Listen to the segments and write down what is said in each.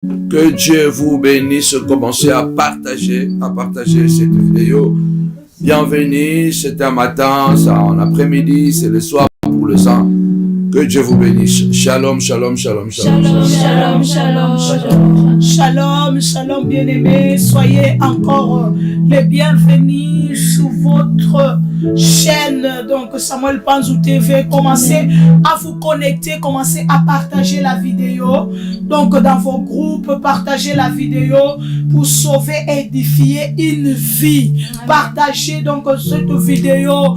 Que Dieu vous bénisse. Commencez à partager cette vidéo. Bienvenue, c'est un matin, c'est un après-midi, c'est le soir pour le sang. Que Dieu vous bénisse. Shalom, shalom, shalom, shalom. Shalom, shalom, shalom, shalom. Shalom, shalom, bien-aimés. Soyez encore les bienvenus sur votre chaîne, donc Samuel Panzou TV. Commencez à vous connecter, commencez à partager la vidéo. Donc dans vos groupes, partagez la vidéo pour sauver et édifier une vie. Partagez donc cette vidéo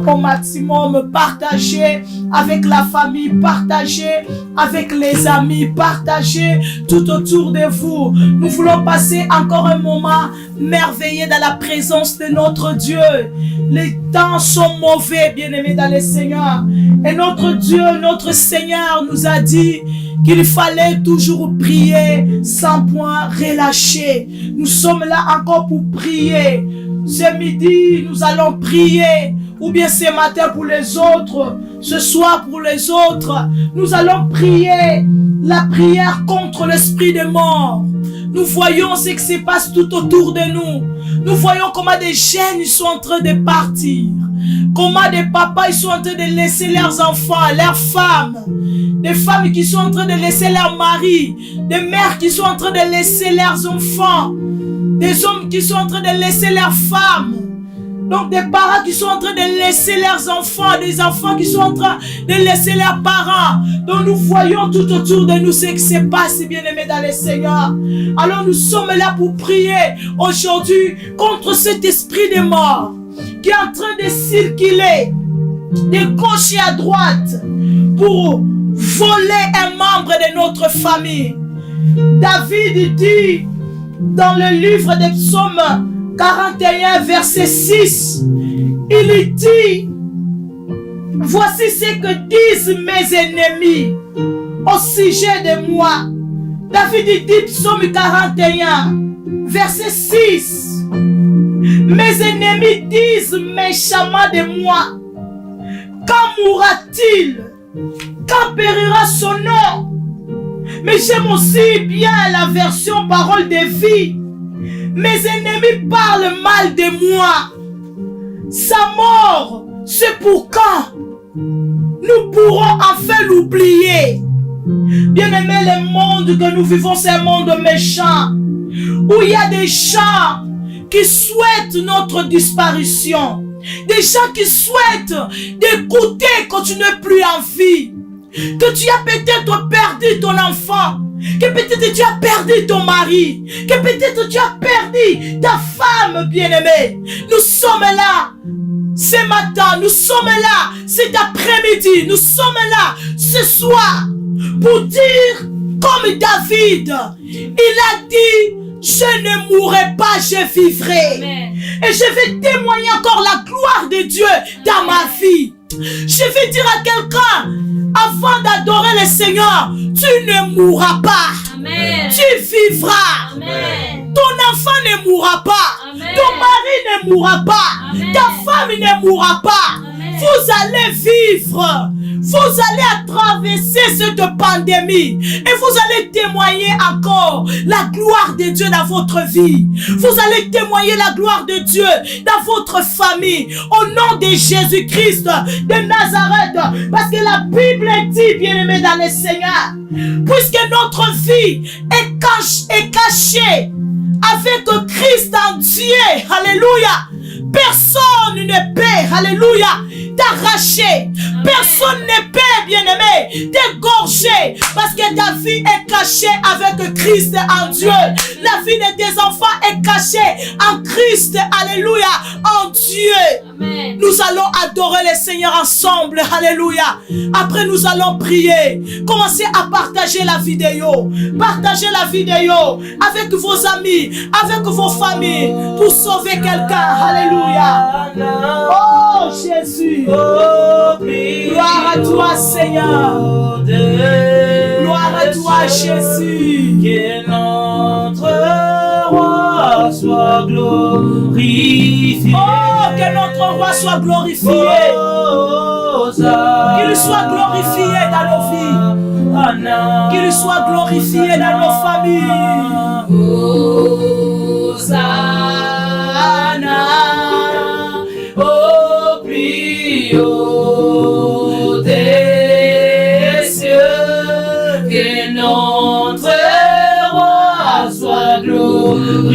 au maximum. Partagez avec la famille, partagez avec les amis, partagez tout autour de vous. Nous voulons passer encore un moment merveilleux dans la présence de notre Dieu. Les temps sont mauvais, bien-aimés dans le Seigneur. Et notre Dieu, notre Seigneur nous a dit qu'il fallait toujours prier sans point relâcher. Nous sommes là encore pour prier. Ce midi, nous allons prier. Ou bien ce matin pour les autres, ce soir pour les autres. Nous allons prier la prière contre l'esprit de mort. Nous voyons ce qui se passe tout autour de nous. Nous voyons comment des jeunes sont en train de partir. Comment des papas ils sont en train de laisser leurs enfants, leurs femmes. Des femmes qui sont en train de laisser leurs maris. Des mères qui sont en train de laisser leurs enfants. Des hommes qui sont en train de laisser leurs femmes. Donc des parents qui sont en train de laisser leurs enfants, des enfants qui sont en train de laisser leurs parents. Donc nous voyons tout autour de nous ce qui se passe, bien-aimés dans le Seigneur. Alors nous sommes là pour prier aujourd'hui contre cet esprit de mort qui est en train de circuler de gauche et à droite pour voler un membre de notre famille. David dit dans le livre des psaumes 41, verset 6, il dit: voici ce que disent mes ennemis au sujet de moi. David dit, psaume 41, verset 6, mes ennemis disent méchamment de moi: quand mourra-t-il? Quand périra son nom? Mais j'aime aussi bien la version parole de vie. Mes ennemis parlent mal de moi. Sa mort, c'est pour quand? Nous pourrons enfin l'oublier. Bien-aimé, le monde que nous vivons, c'est un monde méchant, où il y a des gens qui souhaitent notre disparition. Des gens qui souhaitent d'écouter quand tu n'es plus en vie. Que tu as peut-être perdu ton enfant. Que peut-être tu as perdu ton mari. Que peut-être tu as perdu ta femme bien-aimée. Nous sommes là ce matin. Nous sommes là cet après-midi. Nous sommes là ce soir pour dire comme David. Il a dit: je ne mourrai pas, je vivrai. Amen. Et je vais témoigner encore la gloire de Dieu dans ma vie. Je vais dire à quelqu'un, avant d'adorer le Seigneur, tu ne mourras pas. Amen. Tu vivras. Amen. Ton enfant ne mourra pas. Amen. Ton mari ne mourra pas. Amen. Ta femme ne mourra pas. Amen. Vous allez vivre. Vous allez traverser cette pandémie et vous allez témoigner encore la gloire de Dieu dans votre vie. Vous allez témoigner la gloire de Dieu dans votre famille au nom de Jésus-Christ de Nazareth. Parce que la Bible dit, bien-aimé dans le Seigneur, puisque notre vie est cachée avec Christ en Dieu, alléluia, personne ne peut, alléluia, t'arracher. Personne ne peut, bien-aimé, t'égorger. Parce que ta vie est cachée avec Christ en Dieu. La vie de tes enfants est cachée en Christ, alléluia, en Dieu. Amen. Nous allons adorer le Seigneur ensemble, alléluia. Après nous allons prier. Commencez à partager la vidéo. Partagez la vidéo avec vos amis, avec vos familles, pour sauver quelqu'un, alléluia. Oh Jésus, gloire à toi Seigneur, gloire à toi Jésus. Que notre roi soit glorifié. Oh, que notre roi soit glorifié. Qu'il soit glorifié dans nos vies. Qu'il soit glorifié dans nos familles. Hosanna, au plus haut des cieux, que notre roi soit glorifié.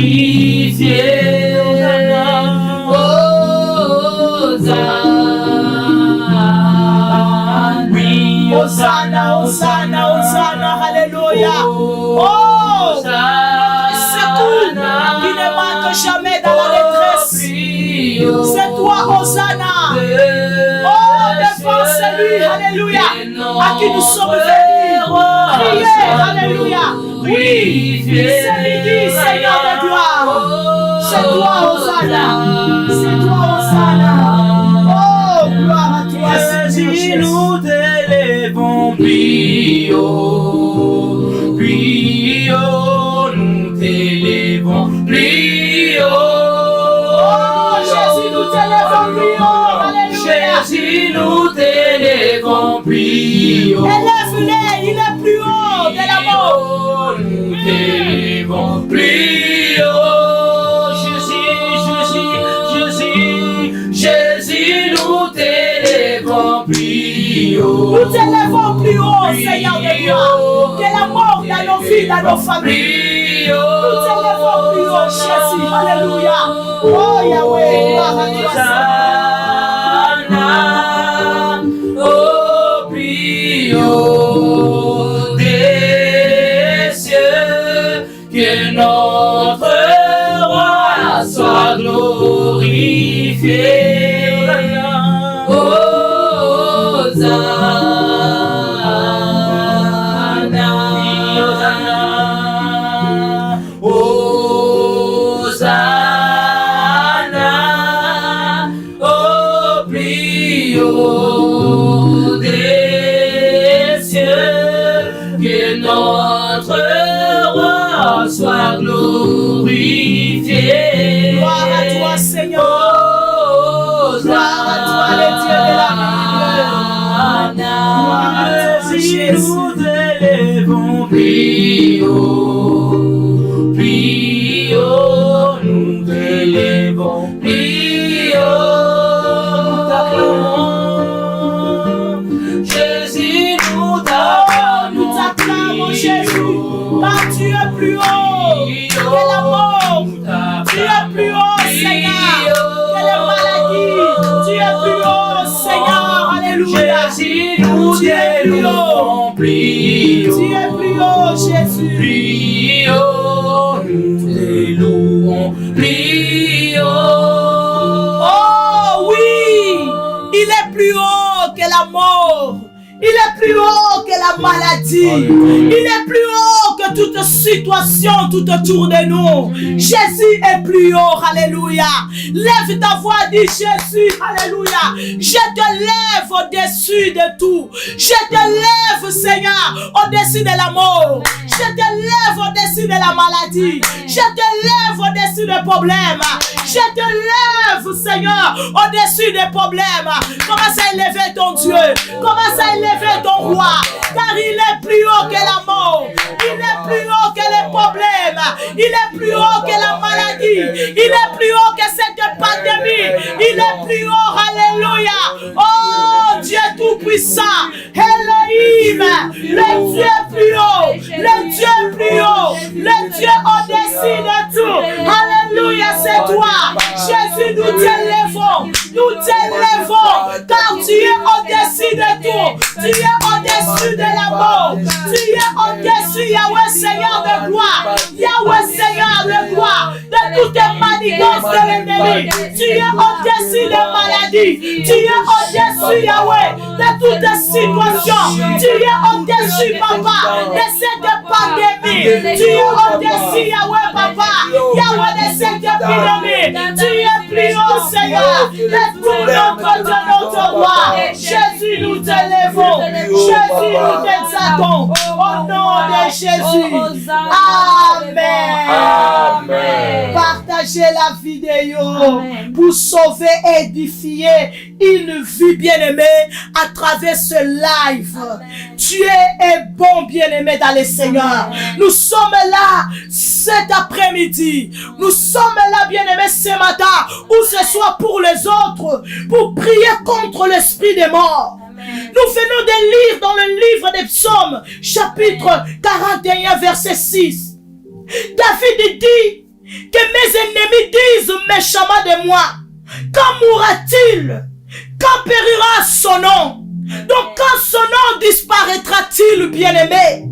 Hosanna, Hosanna, Hosanna, Alléluia. Oh, secours qui ne manque jamais dans la détresse. C'est toi, Hosanna. Oh, défense-lui, Alléluia, à qui nous sommes venus. Priez, Alléluia. Oui, c'est midi, Seigneur de gloire. C'est toi, Hosanna. C'est toi, Hosanna. Oh, gloire à toi, Seigneur. Nous t'élèvons, plus haut, plus haut, nous t'élèvons, plus haut. Oh, Jésus, nous t'élèvons plus haut. Alléluia. Jésus, nous t'élèvons, plus haut. Élève-les, il est plus haut de la mort. Nous t'élèvons, plus haut. Jésus, nous t'élèvons, plus haut. Nous t'élèvons plus haut, Seigneur de gloire. Que la mort dans nos vies, dans nos familles. Nous t'élèvons plus haut, Jésus. Alléluia. Oh, Yahweh, gloire à toi, Hosanna, au plus haut des cieux, que notre roi soit glorifié. Hosanna, au plus haut des cieux, que notre roi soit glorifié. Gloire à toi, Seigneur. Gloire à toi, le Dieu de la Bible. Gloire à toi, Jésus. Nous t'élèvons, plus haut, nous t'élèvons, plus haut, nous t'acclamons. Jésus, nous t'acclamons, Jésus, car tu es plus haut que la mort. Tu es plus haut, Seigneur, que les maladies. Tu es plus haut, Seigneur. Alléluia. Jésus, nous t'élèvons, plus haut. Tu es plus haut, Jésus. Plus haut, nous t'élèvons, plus haut. Oh oui, il est plus haut que la mort. Il est plus haut que la maladie. Il est plus haut que toute situation tout autour de nous. Jésus est plus haut. Alléluia. Lève ta voix, dis Jésus. Alléluia. Je te lève au-dessus de tout. Je te lève, Seigneur, au-dessus de la mort. Je te lève au-dessus de la maladie. Je te lève au-dessus des problèmes. Je te lève, Seigneur, au-dessus des problèmes. Commence à élever ton Dieu. Commence à élever ton roi. Car il est plus haut que la mort. Il est plus haut que les problèmes. Il est plus haut que la maladie. Il est plus haut que cette pandémie. Il est plus haut. Alléluia. Oh, Dieu tout-puissant. Elohim. Le Dieu plus haut. Le Dieu plus haut. Le Dieu au-dessus de tout. Alléluia, c'est toi. Jésus, nous t'élèvons. Nous t'élèvons. Car tu es au-dessus de tout. Tu es au-dessus de la mort. Tu es au-dessus, Yahweh, Seigneur de gloire. Yahweh, Seigneur de gloire. De toutes les manigances de l'ennemi. Tu es au-dessus des maladies. Tu es au-dessus, Yahweh, de toutes les situations. Tu es au-dessus, Papa, de cette pandémie. Tu es au-dessus, Yahweh, Papa. Yahweh, de cette épidémie. Tu es plus haut, Seigneur, de tout notre roi. Jésus, nous t'élèvons. Jésus, nous t'exaltons. Au nom de Jésus. Amen. Amen. Partagez. partager la vidéo Amen. pour sauver et édifier une vie bien-aimée à travers ce live. Amen. Dieu est bon, bien-aimé dans le Seigneur. Amen. Nous sommes là cet après-midi. Nous sommes là, bien-aimés, ce matin ou ce soir pour les autres, pour prier contre l'esprit des morts. Amen. Nous venons de lire dans le livre des Psaumes, chapitre 41, verset 6. David dit que mes ennemis disent méchamment de moi. Quand mourra-t-il? Quand périra son nom? Donc quand son nom disparaîtra-t-il, bien-aimé?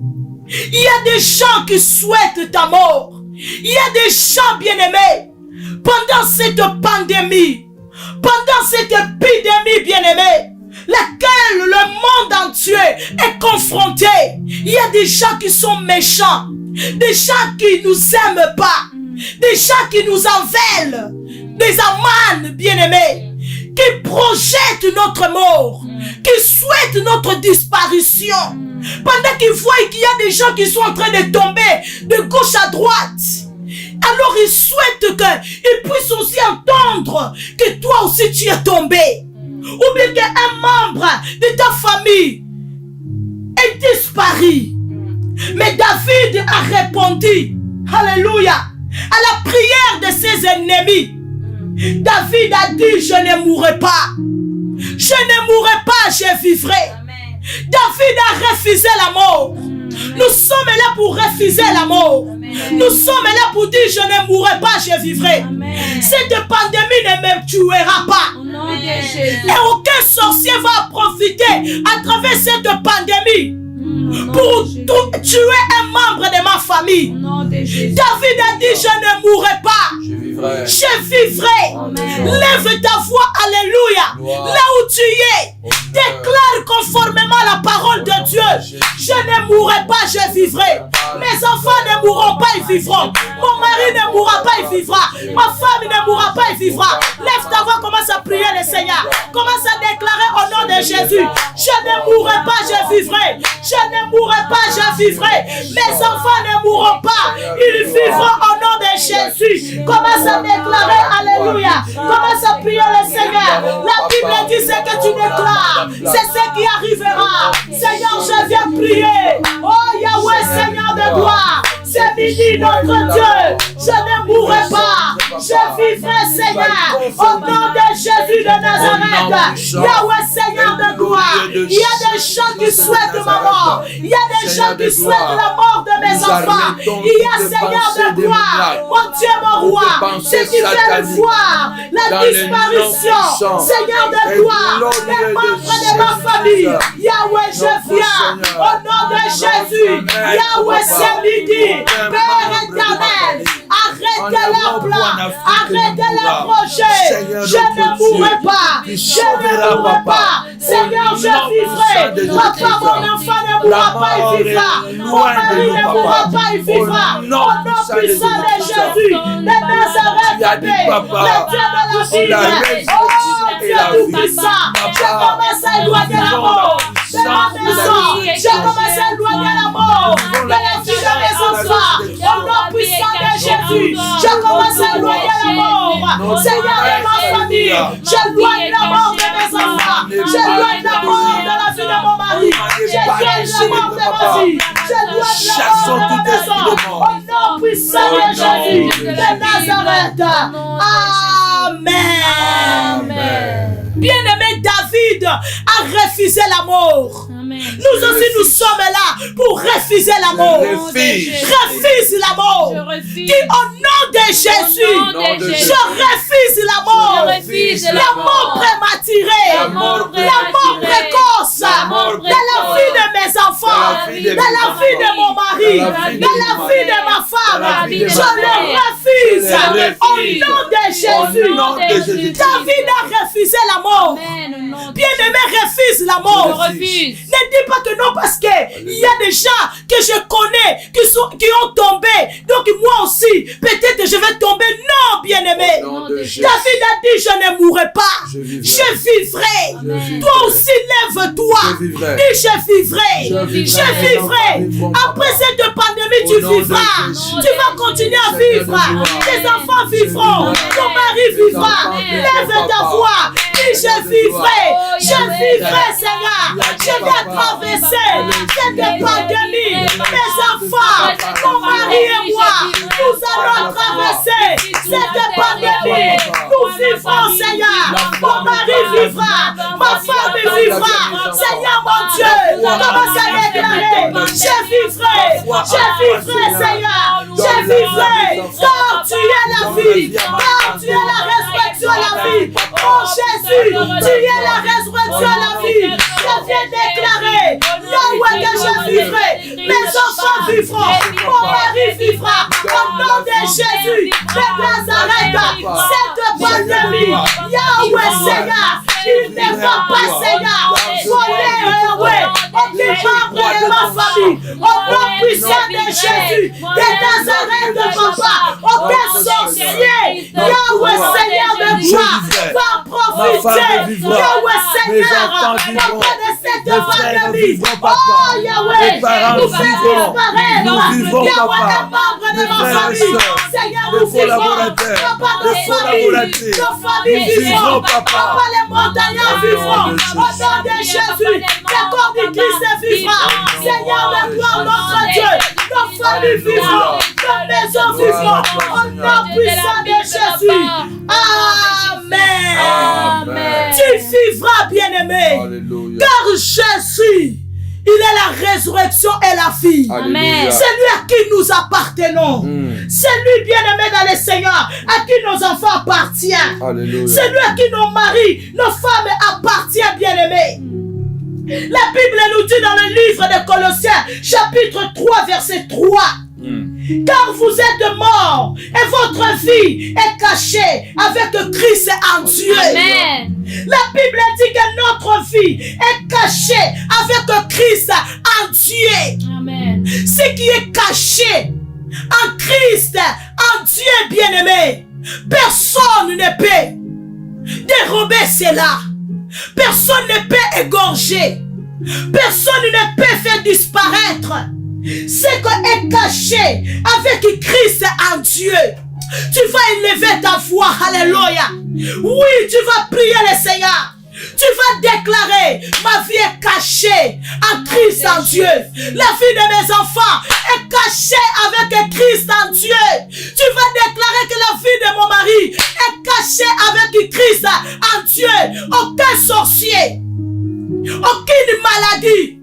Il y a des gens qui souhaitent ta mort. Il y a des gens, bien-aimés, pendant cette pandémie, pendant cette épidémie, bien-aimés, laquelle le monde entier est confronté. Il y a des gens qui sont méchants, des gens qui nous aiment pas, des gens qui nous en veulent, des amans, bien-aimés, qui projettent notre mort, qui souhaitent notre disparition. Pendant qu'ils voient qu'il y a des gens qui sont en train de tomber de gauche à droite, alors ils souhaitent qu'ils puissent aussi entendre que toi aussi tu es tombé. Ou bien qu'un membre de ta famille est disparu. Mais David a répondu, alléluia, à la prière de ses ennemis. David a dit, je ne mourrai pas. Je ne mourrai pas, je vivrai. Amen. David a refusé la mort. Nous sommes là pour refuser la mort. Nous sommes là pour dire, je ne mourrai pas, je vivrai. Amen. Cette pandémie ne me tuera pas. Au nom de Jésus. Et aucun sorcier va profiter à travers cette pandémie pour tuer un membre de ma famille. Au nom de Jésus. David a dit, je ne mourrai pas. Je vivrai. Je vivrai. Amen. Lève ta voix, alléluia. Gloire. Là où tu es, déclare conformément à la parole de Dieu. Je ne mourrai pas, je vivrai. Mes enfants ne mourront pas, ils vivront. Mon mari ne mourra pas, il vivra. Ma femme ne mourra pas, il vivra. Lève ta voix, commence à prier le Seigneur. Commence à déclarer au nom de Jésus. Je ne mourrai pas, je vivrai. Je ne mourrai pas, je vivrai. Mes enfants ne mourront pas, ils vivront au nom de Jésus. Commence à déclarer, alléluia. Commence à prier le Seigneur. La Bible dit ce que tu déclares, c'est ce qui arrivera. Seigneur, je viens prier. Oh Yahweh, Seigneur de gloire, c'est midi notre Dieu. Je ne mourrai pas, je vivrai, Seigneur. Au nom de Jésus de Nazareth, Yahweh, Seigneur de gloire. Il y a des gens qui souhaitent ma mort. Il y a des gens qui souhaitent la mort de mes enfants. Il y a, Seigneur de gloire, mon Dieu, mon roi, ceux qui veulent voir la disparition, Seigneur de gloire, les membres de ma famille. Yahweh, je viens au nom de Jésus. Yahweh, c'est midi. Père éternel, arrêtez leur plan, arrêtez leur projet. Je ne mourrai pas, je ne mourrai pas. Seigneur, je vivrai. Papa, mon enfant ne mourra pas, il vivra. Mon mari ne mourra pas, il vivra. Au nom puissant de Jésus, de Nazareth, le Dieu de la vie. Oh, Dieu tout-puissant, je commence à éloigner la mort de ma maison. Je commence à éloigner la mort de la vie de mes enfants. Au nom puissant de Jésus, je commence à éloigner la mort. Seigneur de ma famille, j'éloigne la mort de mes enfants. J'éloigne la mort de la vie de mon mari. J'éloigne la mort de ma vie. J'éloigne la mort de ma maison. Au nom puissant de Jésus de Nazareth. Amen. Amen. Bien-aimé, David a refusé la mort. Amen. Nous aussi, nous sommes là pour refuser la mort. Refuse la mort. Je refuse. Dis au nom de Jésus, Au nom de Jésus. je refuse la mort. Je refuse La mort prématurée, La mort la mort précoce, La mort de la vie de mes enfants, de la vie de mon mari, de la vie de ma femme. Je le refuse au nom de Jésus. Au nom de Jésus. David a refusé la mort. Amen. Au nom de Bien-aimé, refuse la Je mort. refuse. Ne dis pas que non parce que il y a des gens que je connais qui ont tombé. Donc moi aussi, peut-être je vais tomber. Non, bien-aimé. Au nom de Jésus. David a dit, je ne mourrai pas. Je vivrai. Je vivrai. Je vivrai. Toi aussi, lève-toi. Je vivrai. Dis, je vivrai. Je Je vivrai. Après cette pandémie, tu vivras. Tu vas continuer à vivre. Tes enfants vivront. Ton mari vivra. Lève ta voix. Dis, je vivrai. Je vivrai, Seigneur. Je vais traverser cette pandémie. Mes enfants, mon mari et moi, nous allons traverser cette pandémie. Nous vivrons, Seigneur. Mon mari vivra. Ma femme vivra. Seigneur, mon Dieu, commence à déclarer. Je vivrai, Seigneur. Je vivrai. Car tu es la vie. Car tu es la résurrection et la vie. Oh Jésus, tu es la résurrection et la vie. Je viens déclarer, Yahweh, que je vivrai. Mes enfants vivront. Mon mari vivra. Au nom de Jésus de Nazareth, cette pandémie, Yahweh, Seigneur, il ne va pas, Seigneur, voler, Yahweh, aucun membre de ma famille. Au nom puissant de Jésus de Nazareth, de papa, aucun sorcier, Yahweh, Seigneur de gloire, va profiter, Yahweh, Seigneur, de cette pandémie. Oh, Yahweh, nous faisons disparaître, Yahweh, des membres de ma famille. Seigneur, nous vivrons, papa, nos familles vivront, papa, les montagnards vivront, au nom de Jésus, le corps du Christ vivra. Seigneur, de gloire, notre Dieu, nos familles vivront, nos maisons vivront, au nom puissant de Jésus. Amen. Tu vivras, bien-aimé, car Jésus, il est la résurrection et la vie. Amen. C'est lui à qui nous appartenons. C'est lui, bien-aimé dans le Seigneur, à qui nos enfants appartiennent. C'est lui à qui nos maris, nos femmes appartiennent, bien-aimés. La Bible nous dit dans le livre de Colossiens, chapitre 3, verset 3. Car vous êtes morts et votre vie est cachée avec Christ en Dieu. Amen. La Bible dit que notre vie est cachée avec Christ en Dieu. Amen. Ce qui est caché en Christ, en Dieu bien-aimé, personne ne peut dérober cela. Personne ne peut égorger. Personne ne peut faire disparaître ce qui est caché avec Christ en Dieu. Tu vas élever ta voix, alléluia. Oui, tu vas prier le Seigneur. Tu vas déclarer, ma vie est cachée en Christ en Dieu. La vie de mes enfants est cachée avec Christ en Dieu. Tu vas déclarer que la vie de mon mari est cachée avec Christ en Dieu. Aucun sorcier, aucune maladie,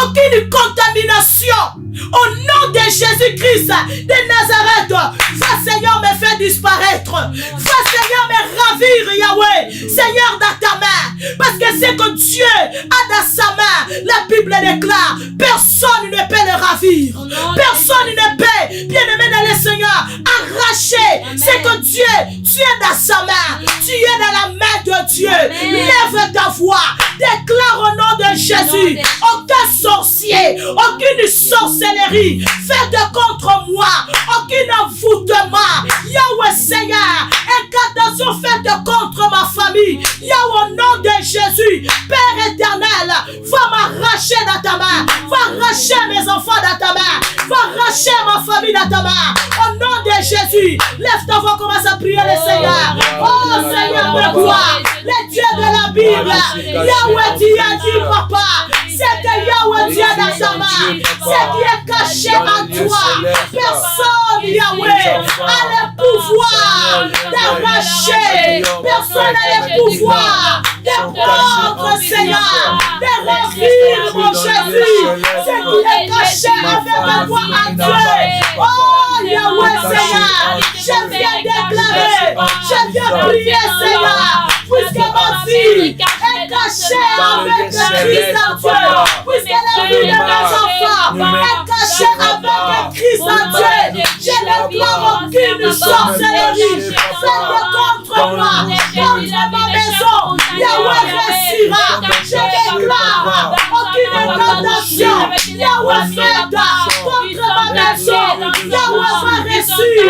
aucune contamination. Au nom de Jésus-Christ de Nazareth, va Seigneur me faire disparaître. Va Seigneur me ravir, Yahweh. Seigneur, dans ta main. Parce que c'est que Dieu a dans sa main. La Bible déclare, personne ne peut le ravir. Personne ne peut, bien-aimé dans le Seigneur, arracher. C'est que Dieu, tu es dans sa main. Tu es dans la main de Dieu. Lève ta voix. Déclare au nom de Jésus. Aucun sorcier, aucune sorcellerie faite contre moi, aucun envoûtement. Yahweh Seigneur, incantation faite contre ma famille. Yahweh au nom de Jésus, Père éternel, va m'arracher dans ta main. Va arracher mes enfants dans ta main. Va arracher ma famille dans ta main. Au nom de Jésus, lève ta voix, commence à prier le Seigneur. Oh Seigneur de gloire, le Dieu de la Bible, Yahweh tu as dit papa, c'est que Yahweh Dieu dans sa main, c'est qui est caché en toi. Personne, Yahweh, a le pouvoir d'arracher. Personne n'a le pouvoir de prendre, Seigneur, de ravir, mon Jésus. C'est qui est caché avec toi en Dieu. Oh, Yahweh, Seigneur, je viens déclarer, je viens prier, Seigneur, puisque ma vie est cachée avec Christ en Dieu. Puisque la vie de mes enfants est cachée avec Christ en Dieu. Je ne déclare aucune sorcellerie faite contre moi, contre ma maison. Yahweh réussira. Je déclare aucune tentation. Yahweh faite contre ma maison. Yahweh va réussir.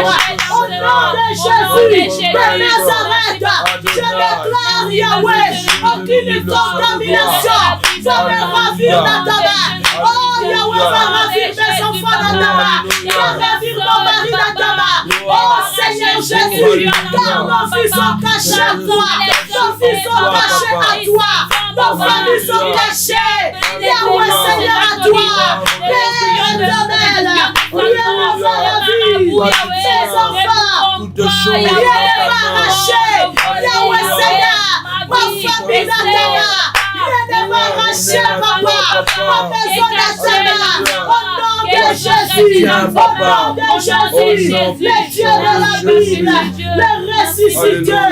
Au nom de Jésus de Nazareth, je déclare Yahweh aucune contamination. Va me ravir dans ta main. Oh Yahweh va ravir mes enfants dans ta main. Va ravir mon mari dans ta main. Oh Seigneur Jésus, car nos fils sont cachés à toi. Nos fils sont cachés à toi. Nos familles sont cachées. Yahweh Seigneur à toi. Père éternel, rien ne va ravir ses enfants. Rien ne va arracher. Yahweh Seigneur, ma famille dans ta main. Rien ne va arracher papa. Ma maison dans ta main. Au nom de Jésus. Au nom de Jésus. Les dieux de la Bible. Les ressuscités.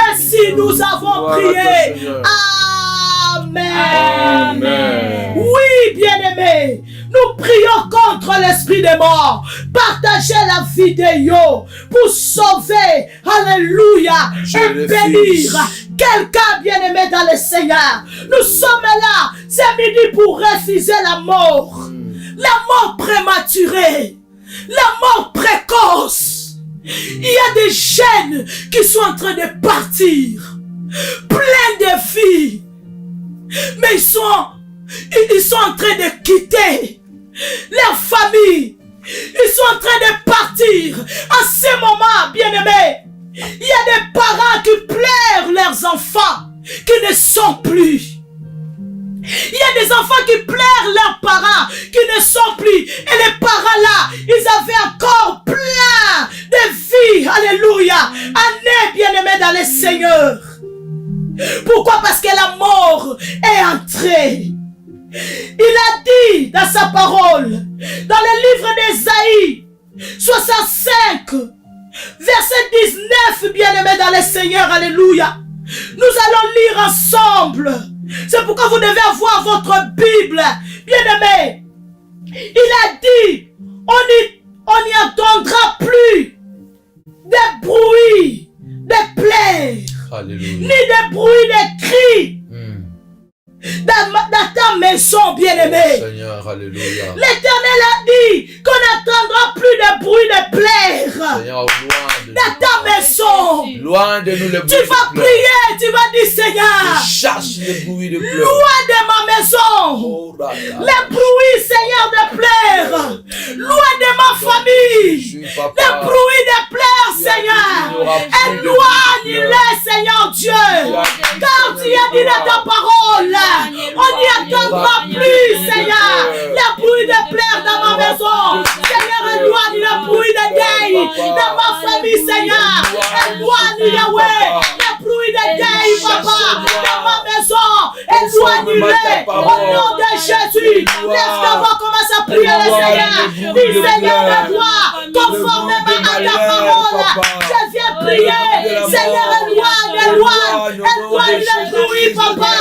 Ainsi nous avons prié. Amen. Amen. Oui, bien-aimés, nous prions contre l'esprit des morts. Partagez la vidéo pour sauver, alléluia, et bénir quelqu'un bien-aimé dans le Seigneur. Nous sommes là, c'est midi pour refuser la mort prématurée, la mort précoce. Il y a des jeunes qui sont en train de partir, pleins de vie. Mais ils sont en train de quitter leur famille. Ils sont en train de partir. En ce moment, bien-aimés, il y a des parents qui pleurent leurs enfants qui ne sont plus. Il y a des enfants qui pleurent leurs parents qui ne sont plus. Et les parents là, ils avaient encore plein de vie. Alléluia. Année bien-aimés dans le Seigneur. Pourquoi? Parce que la mort est entrée. Il a dit dans sa parole, dans le livre d'Ésaïe 65, verset 19, bien-aimés dans le Seigneur, alléluia. Nous allons lire ensemble. C'est pourquoi vous devez avoir votre Bible, bien-aimés. Il a dit, on n'y entendra plus de bruit, de pleurs. Alléluia. Ni de bruit de cris dans ta maison, bien-aimé. Seigneur, alléluia. L'Éternel a dit qu'on n'entendra plus de bruit de pleurs Seigneur, loin de dans ta maison. Loin de nous les bruits Tu vas de pleurs. prier, tu vas dire Seigneur, Chasse les bruits de pleurs. loin de ma maison, Oh, là, là. les bruits, Seigneur, de pleurs, loin de ma famille, Jésus, les papa. bruits de pleurs, Seigneur, éloigne-les, Seigneur Dieu, car tu as dit dans ta parole, on n'y attendra plus, Seigneur, les bruits de pleurs dans ma maison. Seigneur, éloigne le bruit de deuil dans ma famille, Seigneur. Éloigne, Yahweh, les bruits de deuil, papa, dans ma maison. Éloigne-les au nom de Jésus. Laisse-moi commencer à prier le Seigneur. Dis, Seigneur, de toi, conformément à ta parole, je viens prier. Seigneur, éloigne le bruit, papa.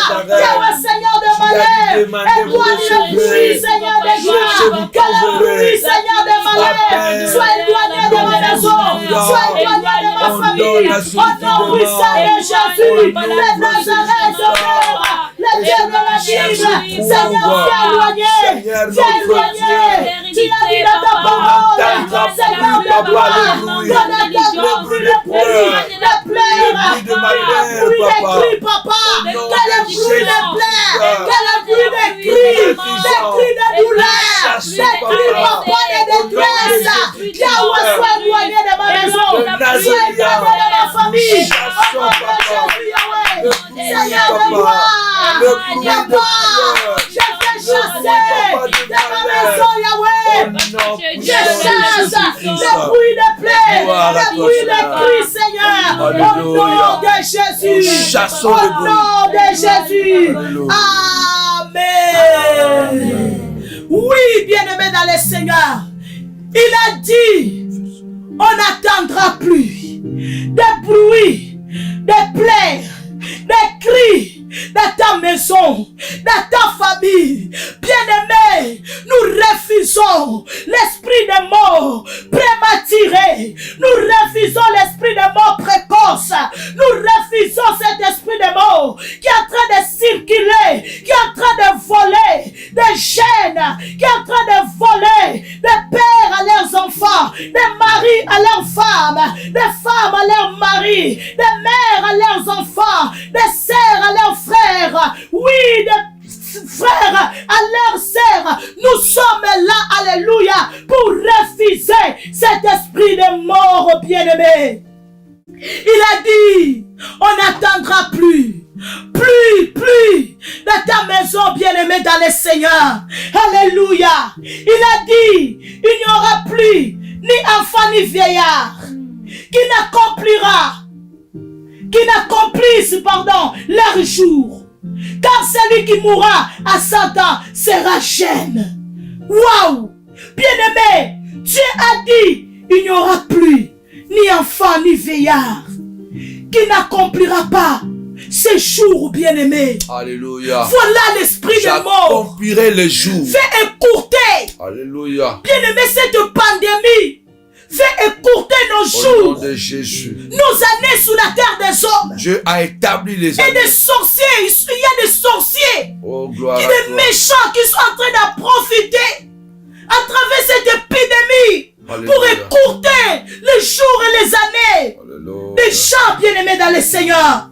Seigneur de malheur, éloigne le bruit, Seigneur de gloire, que le bruit, Seigneur de malheur, soit éloigné de ma maison, soit éloigné de ma famille, au nom puissant de Jésus, de Nazareth, de Père, le Dieu de la Bible, Seigneur, viens éloigner, tu as dit dans ta parole, Seigneur de gloire, que n'entendra plus le bruit de pleurs, le bruit de cris, papa, que le bruit de pleurs, que le bruit de cris, des cris de douleur, des cris, papa, de détresse, Yahweh soit éloigné de ma maison, soit éloigné de ma famille, au nom de Jésus, Yahweh, Seigneur de gloire, papa, je fais chasser de ma maison, Yahweh, je chasse le bruit de pleurs, le bruit de cris, Seigneur, au nom de Jésus, au nom de Jésus, Amen. Oui, bien-aimé dans le Seigneur, il a dit, on n'attendra plus de bruit, de pleurs, de cris dans ta maison, dans ta famille. Bien-aimé, nous refusons l'esprit de mort prématuré. Nous refusons l'esprit de mort précoce. Nous refusons cet esprit de mort qui est en train de circuler, qui est en train de voler des jeunes, qui est en train de voler des pères à leurs enfants, des maris à leurs femmes, des femmes à leurs maris, des mères à leurs enfants, des sœurs à leurs frères, oui, des frères, à leurs sœurs, nous sommes là, alléluia, pour refuser cet esprit de mort, bien-aimé. Il a dit, on n'attendra plus dans ta maison, bien-aimé dans le Seigneur. Alléluia. Il a dit, il n'y aura plus ni enfant ni vieillard qui n'accomplissent, leur jour. Car celui qui mourra à 100 ans sera jeune. Waouh! Bien-aimé, Dieu a dit, il n'y aura plus ni enfant ni vieillard qui n'accomplira pas ces jours, bien-aimés. Alléluia. Voilà l'esprit de mort. J'accomplirai les jours. Fais écourter. Alléluia. Bien-aimé, cette pandémie fait écourter nos Au nom jours, de Jésus. nos années sous la terre des hommes. Dieu a établi les Et années. des sorciers, il y a des sorciers, Oh, gloire à des toi. méchants qui sont en train d'en profiter à travers cette épidémie pour Alléluia. écourter les jours et les années. Alléluia. Des gens bien-aimés dans le Seigneur.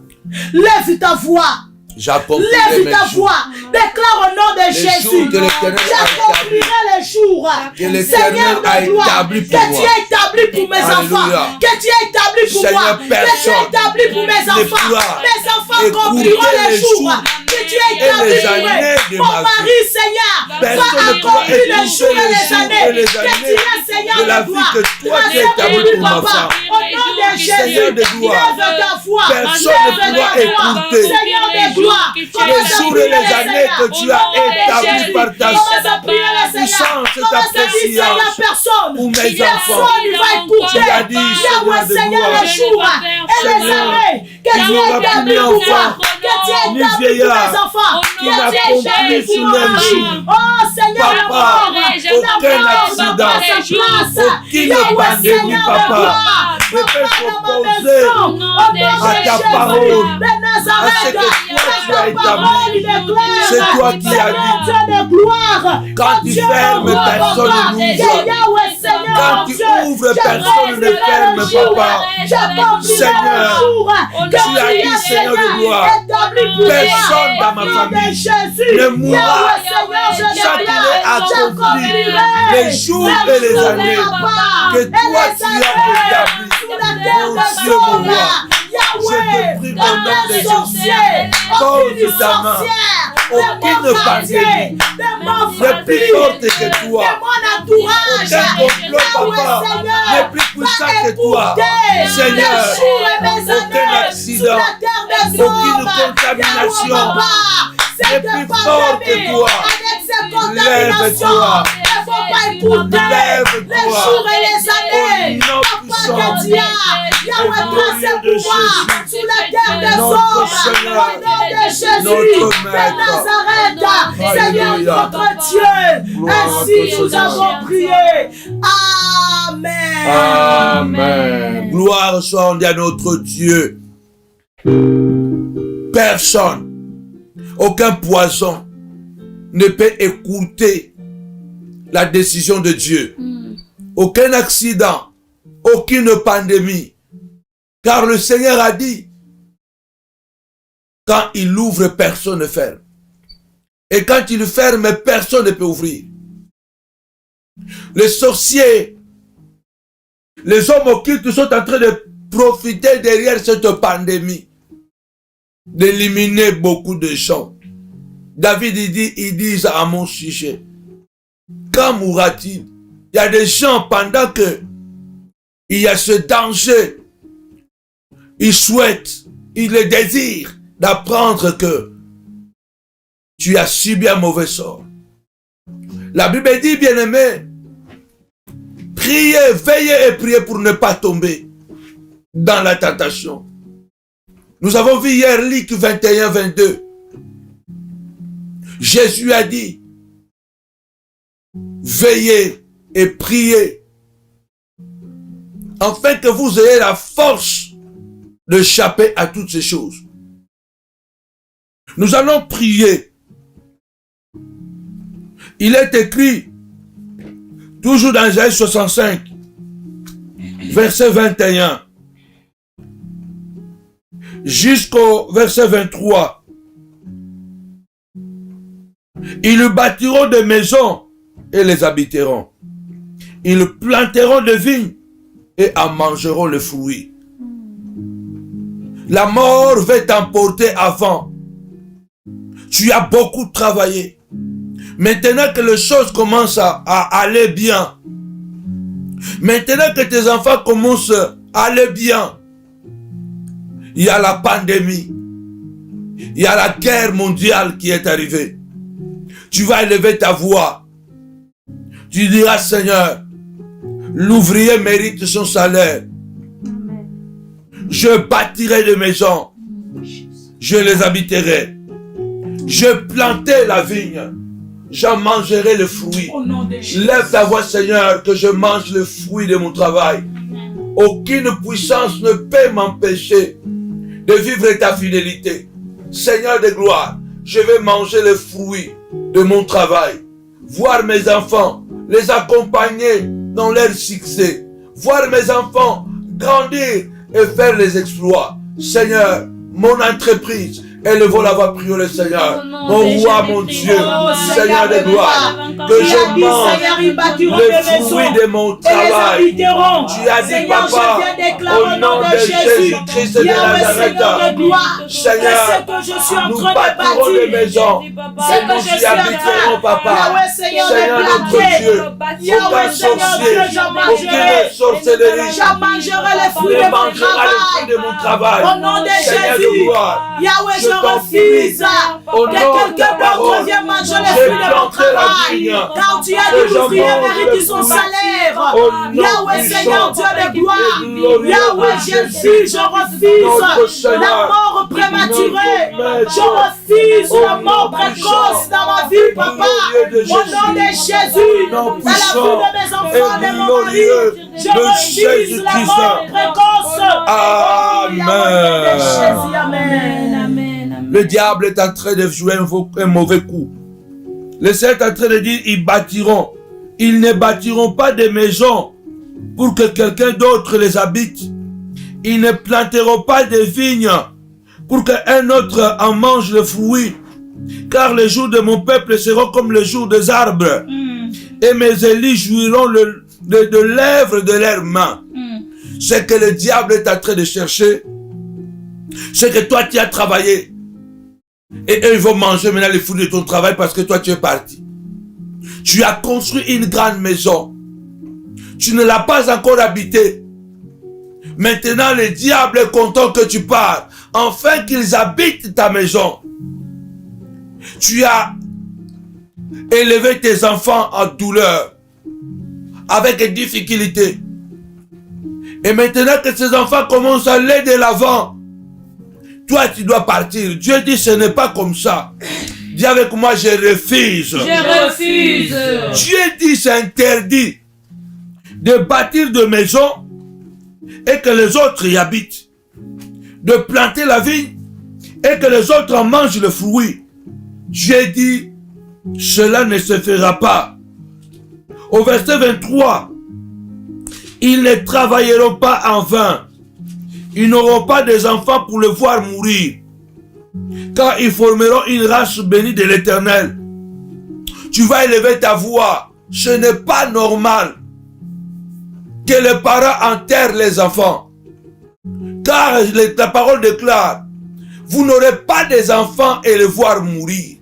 Lève ta voix. J'accomplirai Lève mes ta jours. voix. Déclare au nom de Les jours Jésus. que l'Éternel a J'accomplirai les jours. Que l'Éternel Seigneur a de gloire, établi que pour tu moi. as établi pour mes Alléluia. enfants. Que tu as établi pour Seigneur, moi. Que tu as personne établi pour mes ne enfants. pourra Mes enfants écouter accompliront les les jours. jours Que tu as et établi les pour années de eux. Mon ma mari, Seigneur, Personne va ne pourra accomplir les écouter jours et les les jours années. et les Que tu années es, Seigneur de la de vie gloire. que toi tu as Grâce à établie lui, pour ma papa. femme. Au nom de Seigneur de Jésus, gloire. lève ta voix. Personne ne Lève pourra ta voix. écouter Seigneur de gloire. les jours et les années que tu as établis par ta puissance et ta préscience pour mes enfants. Tu as dit, Seigneur de gloire, Il n'y aura plus ni enfant, ni vieillard qui n'accomplissent sur leur jour. Oh Seigneur, Papa, aucun accident, aucune pandémie, papa, ne peut s'opposer à ta parole, à ce que toi tu as établi. C'est toi qui as dit. Quand tu fermes, personne n'ouvre. Quand tu ouvres, personne ne ferme, papa. Seigneur, tu as dit, Seigneur de gloire, personne dans ma famille ne mourra sans qu'il ait accompli les jours et les années que toi tu as établi. Mon Dieu, mon roi, je te prie au nom de Jésus, pose ta main. Aucune pandémie n'est plus forte que toi. Aucun complot, papa, n'est plus puissant que toi. Seigneur, aucun accident, aucune contamination n'est plus fort que toi. Lève-toi. Lève-toi. Au nom puissant de Jésus, notre Seigneur, notre Maître. Seigneur notre Dieu, ainsi nous avons prié. Amen. Amen. Gloire soit à notre Dieu. Personne, aucun poison ne peut écouter la décision de Dieu. Aucun accident, aucune pandémie. Car le Seigneur a dit, quand il ouvre, personne ne ferme. Et quand il ferme, personne ne peut ouvrir. Les sorciers, les hommes occultes sont en train de profiter derrière cette pandémie, d'éliminer beaucoup de gens. David il dit à mon sujet, quand mourra-t-il? Il y a des gens pendant que il y a ce danger, ils souhaitent, ils le désirent d'apprendre que tu as subi un mauvais sort. La Bible dit, bien-aimé, priez, veillez et priez pour ne pas tomber dans la tentation. Nous avons vu hier Luc 21, 22. Jésus a dit, veillez et priez, afin que vous ayez la force d'échapper à toutes ces choses. Nous allons prier. Il est écrit, toujours dans Isaïe 65, verset 21, jusqu'au verset 23. Ils bâtiront des maisons et les habiteront. Ils planteront des vignes et en mangeront le fruit. La mort va t'emporter avant. Tu as beaucoup travaillé. Maintenant que les choses commencent à aller bien, maintenant que tes enfants commencent à aller bien, il y a la pandémie, il y a la guerre mondiale qui est arrivée. Tu vas élever ta voix. Tu diras, Seigneur, l'ouvrier mérite son salaire. Je bâtirai des maisons. Je les habiterai. Je planterai la vigne. J'en mangerai le fruit. Lève ta voix, Seigneur, que je mange le fruit de mon travail. Aucune puissance ne peut m'empêcher de vivre ta fidélité. Seigneur de gloire, je vais manger le fruit de mon travail. Voir mes enfants, les accompagner dans leur succès. Voir mes enfants grandir et faire les exploits. Seigneur, mon entreprise, élevons la voix, prions le Seigneur. Mon roi, mon Dieu, Seigneur de gloire, que je mange le fruit de mon travail. Tu as dit, Papa, au nom de Jésus-Christ de Nazareth, Seigneur, nous bâtirons des maisons et nous y habiterons, Papa. Seigneur notre Dieu, aucun sorcier, aucune sorcellerie ne mangera le fruit de mon travail. Au nom de Jésus, Yahweh, je refuse que quelqu'un d'autre vienne manger le fruit de mon travail. Car tu as dit l'ouvrier mérite son salaire. Yahweh, Seigneur Dieu de gloire, Yahweh Jésus, je refuse la mort prématurée. Je refuse la mort précoce dans ma vie, Papa. Au nom de Jésus, dans la vie de mes enfants, de mon mari, je refuse la mort précoce. Amen. Le diable est en train de jouer un mauvais coup. Le Seigneur est en train de dire, ils bâtiront. Ils ne bâtiront pas des maisons pour que quelqu'un d'autre les habite. Ils ne planteront pas des vignes pour qu'un autre en mange le fruit. Car les jours de mon peuple seront comme les jours des arbres. Et mes élus jouiront de l'œuvre de leurs mains. Ce que le diable est en train de chercher, c'est que toi tu as travaillé. Et eux ils vont manger maintenant les fruits de ton travail parce que toi tu es parti. Tu as construit une grande maison. Tu ne l'as pas encore habitée. Maintenant le diable est content que tu pars. Afin qu'ils habitent ta maison. Tu as élevé tes enfants en douleur. Avec des difficultés. Et maintenant que ces enfants commencent à aller de l'avant, toi tu dois partir. Dieu dit ce n'est pas comme ça. Dis avec moi, je refuse. Je refuse. Dieu dit c'est interdit de bâtir de maisons et que les autres y habitent. De planter la vigne et que les autres en mangent le fruit. Dieu dit cela ne se fera pas. Au verset 23, ils ne travailleront pas en vain. Ils n'auront pas des enfants pour le voir mourir. Car ils formeront une race bénie de l'Éternel. Tu vas élever ta voix. Ce n'est pas normal que les parents enterrent les enfants. Car la parole déclare, vous n'aurez pas des enfants et les voir mourir.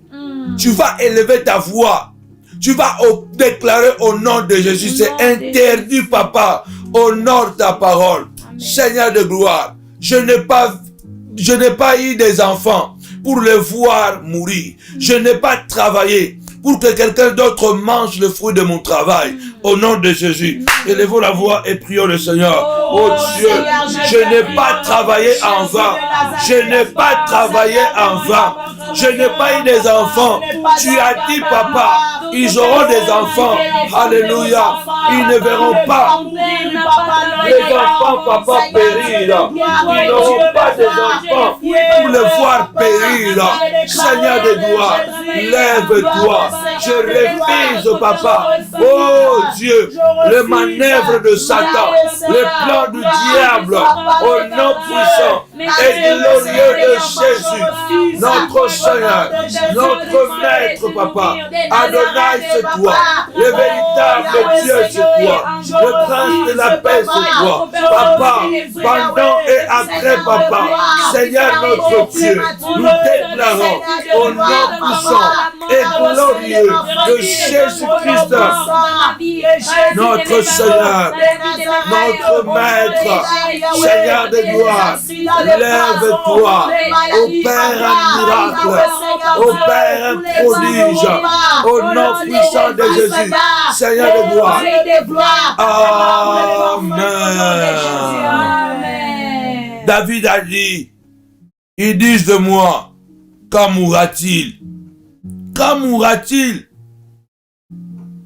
Tu vas élever ta voix. Tu vas déclarer au nom de Jésus. C'est interdit, Papa. Honore ta parole. Amen. Seigneur de gloire, je n'ai pas eu des enfants pour les voir mourir. Je n'ai pas travaillé pour que quelqu'un d'autre mange le fruit de mon travail. Au nom de Jésus, élevons la voix et prions le Seigneur. Oh Dieu, je n'ai pas travaillé en vain. Je n'ai pas travaillé en vain. Je n'ai pas eu des enfants. Tu as dit, Papa, ils auront des enfants. Alléluia. Ils ne verront pas. les enfants, papa, périr. Ils n'auront pas des enfants pour les voir périr. Seigneur de gloire, lève-toi. Je refuse, papa. Oh Dieu, le manœuvre de Satan, le plan du diable, au nom puissant et glorieux de Jésus, notre Seigneur, notre Maître, papa. Adonai, c'est toi. Le véritable Dieu, c'est toi. Le prince de la paix, c'est toi. Papa, pendant et après, papa, Seigneur notre Dieu, nous déclarons au nom puissant et glorieux de Jésus-Christ, notre Seigneur, notre Maître, Seigneur de gloire, lève-toi, opère un miracle, opère un prodige, au nom puissant de Jésus, Seigneur de gloire. Amen. David a dit, ils disent de moi, quand mourra-t-il? Quand mourra-t-il?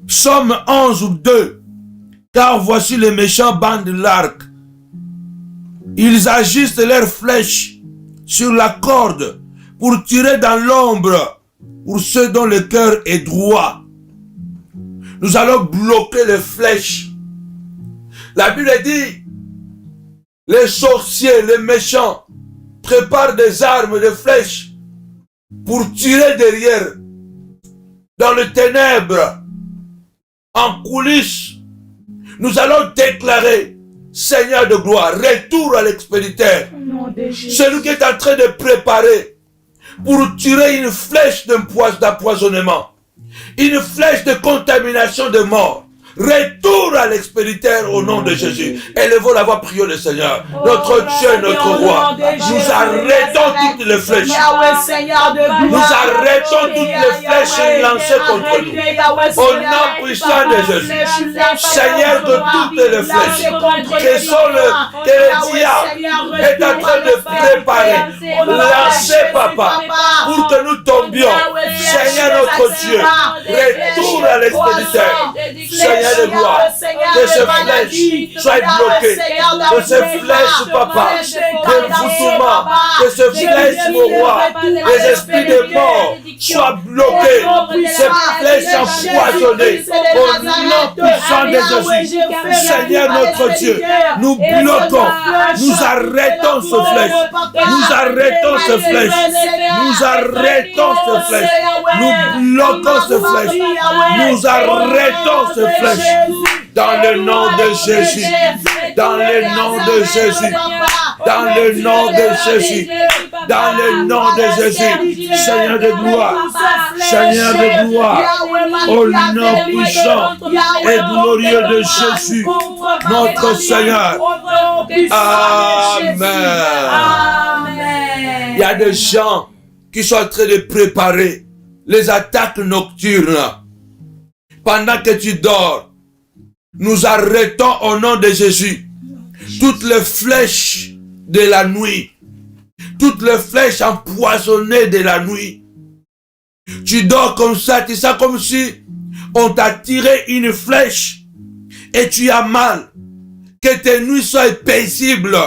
Psaume 11 ou 2. Car voici les méchants bandent l'arc. Ils agissent leurs flèches sur la corde pour tirer dans l'ombre pour ceux dont le cœur est droit. Nous allons bloquer les flèches. La Bible dit, les sorciers, les méchants préparent des armes, des flèches pour tirer derrière, dans les ténèbres, en coulisses. Nous allons déclarer, Seigneur de gloire, retour à l'expéditeur. Celui qui est en train de préparer pour tirer une flèche d'empoisonnement, une flèche de contamination de mort. Retour à l'expéditeur au nom de Jésus. Élevons la voix, prions le Seigneur. Notre Dieu, notre roi. Nous arrêtons toutes les flèches. Nous arrêtons toutes les flèches lancées contre nous. Au nom puissant de Jésus. Seigneur de toutes les flèches que le diable est en train de préparer. Lancer, papa, pour que nous tombions. Seigneur notre Dieu. Retour à l'expéditeur. Seigneur de gloire, que ces flèches soient bloquées, que ces flèches, papa, d'envoûtement, que ces flèches, mon roi, les esprits de mort soient bloqués, ces flèches empoisonnées, au nom puissant de Jésus. Seigneur notre Dieu, nous bloquons, nous arrêtons ces flèches, nous arrêtons ces flèches, nous arrêtons ces flèches, nous bloquons ces flèches, nous arrêtons ces flèches. Dans le nom de Jésus, dans le nom de Jésus, dans le nom de Jésus, dans le nom de Jésus, Seigneur de gloire, Seigneur de gloire, au nom puissant et glorieux de Jésus, notre Seigneur. Amen. Il y a des gens qui sont en train de préparer les attaques nocturnes. Pendant que tu dors, nous arrêtons au nom de Jésus toutes les flèches de la nuit, toutes les flèches empoisonnées de la nuit. Tu dors comme ça, tu sens comme si on t'a tiré une flèche et tu as mal. Que tes nuits soient paisibles,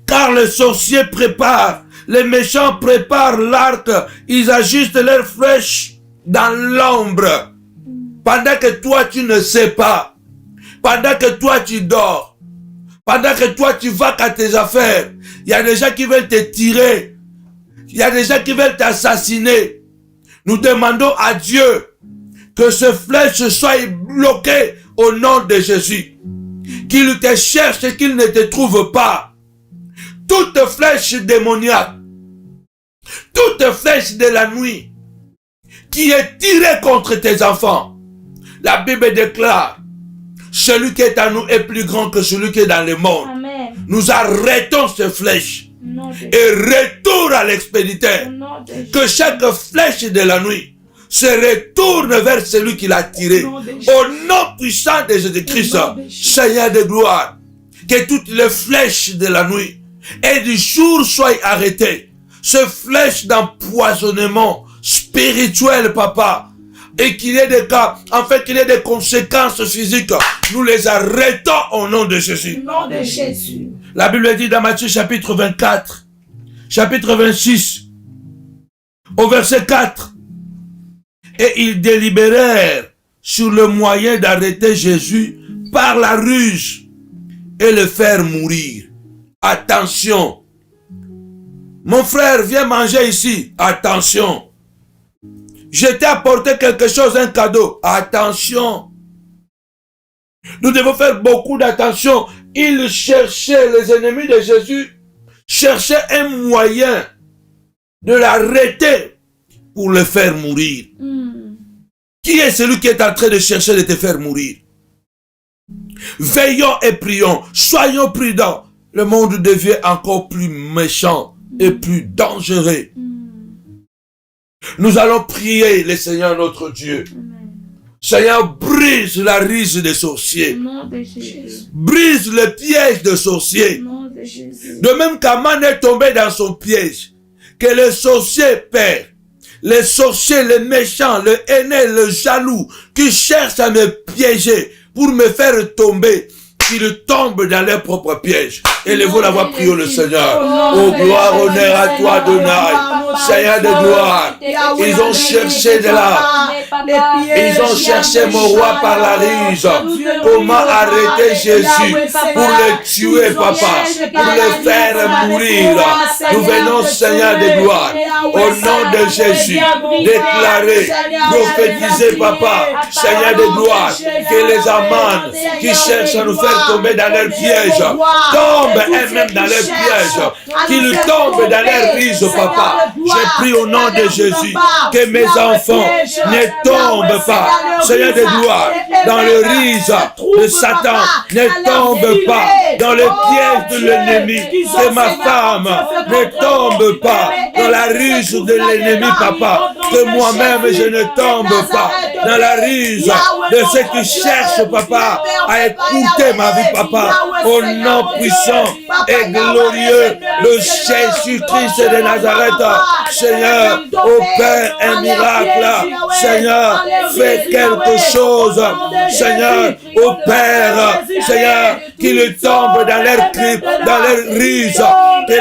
car les sorciers préparent, les méchants préparent l'arc, ils ajustent leurs flèches dans l'ombre. Pendant que toi tu ne sais pas, pendant que toi tu dors, pendant que toi tu vas qu'à tes affaires, il y a des gens qui veulent te tirer, il y a des gens qui veulent t'assassiner. Nous demandons à Dieu que ces flèches soient bloquées au nom de Jésus, qu'il te cherche et qu'il ne te trouve pas. Toute flèche démoniaque, toute flèche de la nuit qui est tirée contre tes enfants, la Bible déclare, celui qui est en nous est plus grand que celui qui est dans le monde. Amen. Nous arrêtons ces flèches et retour à l'expéditeur. Que chaque flèche de la nuit se retourne vers celui qui l'a tiré. Au nom puissant de Jésus-Christ, Seigneur de gloire, que toutes les flèches de la nuit et du jour soient arrêtées. Ces flèches d'empoisonnement spirituel, papa, et qu'il y ait des cas, afin qu'il y ait des conséquences physiques, nous les arrêtons au nom de Jésus. Au nom de Jésus. La Bible dit dans Matthieu chapitre 24, chapitre 26, au verset 4, et ils délibérèrent sur le moyen d'arrêter Jésus par la ruse et le faire mourir. Attention. Mon frère, viens manger ici. Attention. Je t'ai apporté quelque chose, un cadeau. Attention. Nous devons faire beaucoup d'attention. Ils cherchaient, les ennemis de Jésus, cherchaient un moyen de l'arrêter pour le faire mourir. Qui est celui qui est en train de chercher de te faire mourir? Veillons et prions. Soyons prudents. Le monde devient encore plus méchant et plus dangereux. Nous allons prier le Seigneur notre Dieu. Seigneur, brise la ruse des sorciers. Brise le piège des sorciers. De même qu'Aman est tombé dans son piège. Que les sorciers, Père, les sorciers, les méchants, le haineux, le jaloux, qui cherchent à me piéger pour me faire tomber, qu'ils tombent dans leur propre piège. Élevons la voix, prions le Seigneur. Oh, gloire, honneur à toi, Adonai. Seigneur de gloire. Ils ont cherché de là. Ils ont cherché mon roi par la ruse. Comment arrêter Jésus pour le tuer, papa, pour le faire mourir. Nous venons, Seigneur de gloire, au nom de Jésus, déclarer, prophétiser, papa, Seigneur de gloire, que les amants qui cherchent à nous faire tomber dans leur piège tombent elles-mêmes dans leur piège, qu'ils tombent dans leur ruse, papa. Je prie au nom de Jésus que mes enfants ne tombent pas, Seigneur de gloire, dans le ruse de Satan, ne tombent pas dans le piège de l'ennemi, que ma femme ne tombe pas dans la ruse de l'ennemi, papa, que moi-même je ne tombe pas dans la ruse de ceux qui cherchent, papa, à écouter ma vie, papa, au nom puissant et glorieux de Jésus-Christ de Nazareth. Seigneur, opère un miracle. Seigneur, fais quelque chose. Seigneur, opère. Seigneur, qu'ils tombent dans leur crypte, dans leur ruse. Que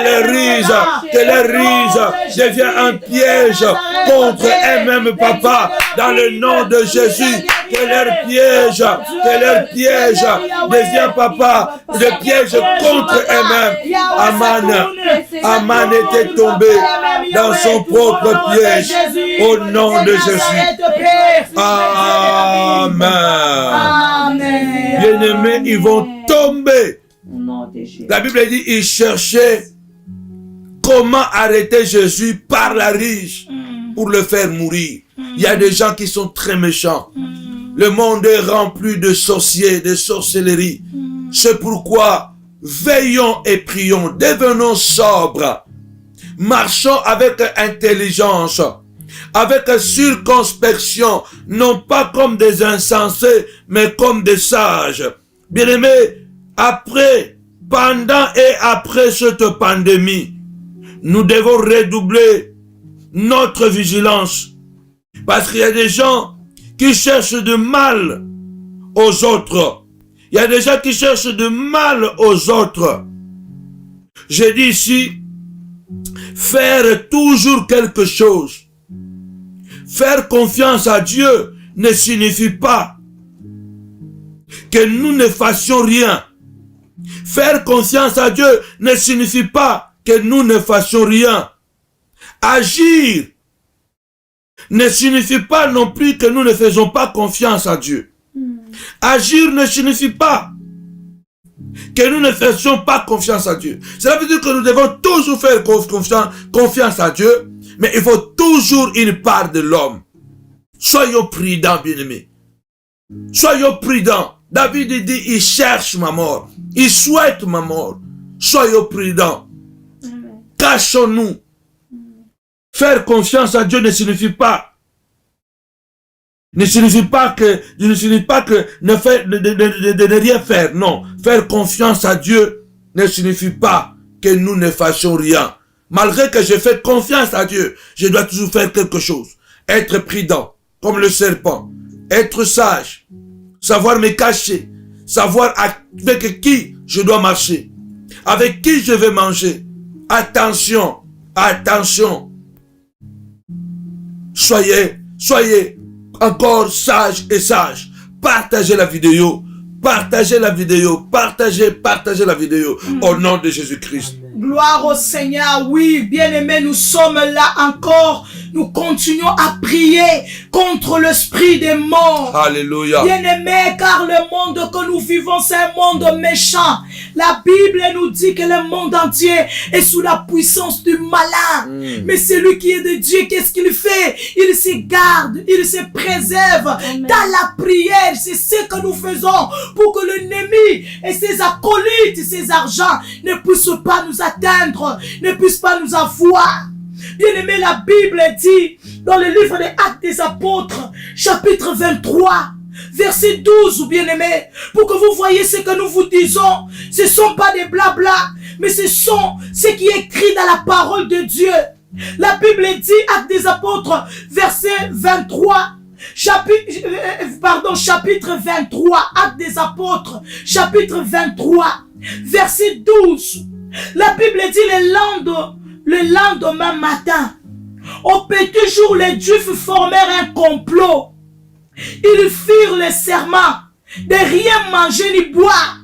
leur ruse devienne un piège contre eux-mêmes, papa, dans le nom de Jésus. Que leur piège devient, papa, de piège contre eux-mêmes. Aman était tombé dans son propre piège. Au nom de Jésus. Amen. Bien-aimés, ils vont tomber. La Bible dit, ils cherchaient comment arrêter Jésus par la ruse pour le faire mourir. Il y a des gens qui sont très méchants. Le monde est rempli de sorciers, de sorcellerie. C'est pourquoi veillons et prions, devenons sobres, marchons avec intelligence, avec circonspection, non pas comme des insensés, mais comme des sages. Bien-aimés, après, pendant et après cette pandémie, nous devons redoubler notre vigilance. Parce qu'il y a des gens qui cherchent de mal aux autres. Il y a des gens qui cherchent de mal aux autres. Je dis ici, faire toujours quelque chose. Faire confiance à Dieu ne signifie pas que nous ne fassions rien. Faire confiance à Dieu ne signifie pas que nous ne fassions rien. Agir ne signifie pas non plus que nous ne faisons pas confiance à Dieu. Agir ne signifie pas que nous ne fassions pas confiance à Dieu. Cela veut dire que nous devons toujours faire confiance à Dieu, mais il faut toujours une part de l'homme. Soyons prudents, bien-aimés. Soyons prudents. David dit, il cherche ma mort. Il souhaite ma mort. Soyons prudents. Cachons-nous. Faire confiance à Dieu ne signifie pas que de ne rien faire. Non. Faire confiance à Dieu ne signifie pas que nous ne fassions rien. Malgré que je fais confiance à Dieu, je dois toujours faire quelque chose. Être prudent. comme le serpent. Être sage, savoir me cacher, savoir avec qui je dois marcher, avec qui je vais manger. Attention, attention. Soyez encore sages et sages. Partagez la vidéo. Partagez la vidéo. Partagez la vidéo. Au nom de Jésus-Christ. Gloire au Seigneur, oui, bien-aimés, nous sommes là encore. Nous continuons à prier contre l'esprit des morts. Alléluia. Bien-aimés, car le monde que nous vivons, c'est un monde méchant. La Bible nous dit que le monde entier est sous la puissance du malin. Mais celui qui est de Dieu, qu'est-ce qu'il fait? Il se garde, il se préserve dans la prière. C'est ce que nous faisons pour que l'ennemi et ses acolytes, ses argents ne puissent pas nous atteindre, ne puissent pas nous avoir. Bien-aimé, la Bible dit dans le livre des Actes des Apôtres, chapitre 23, verset 12, bien-aimé, pour que vous voyez ce que nous vous disons. Ce ne sont pas des blabla, mais ce sont ce qui est écrit dans la parole de Dieu. La Bible dit, Actes des Apôtres, verset 23, chapitre 23, Actes des Apôtres, chapitre 23, verset 12. La Bible dit le lendemain matin, au petit jour, les Juifs formèrent un complot. Ils firent le serment de rien manger ni boire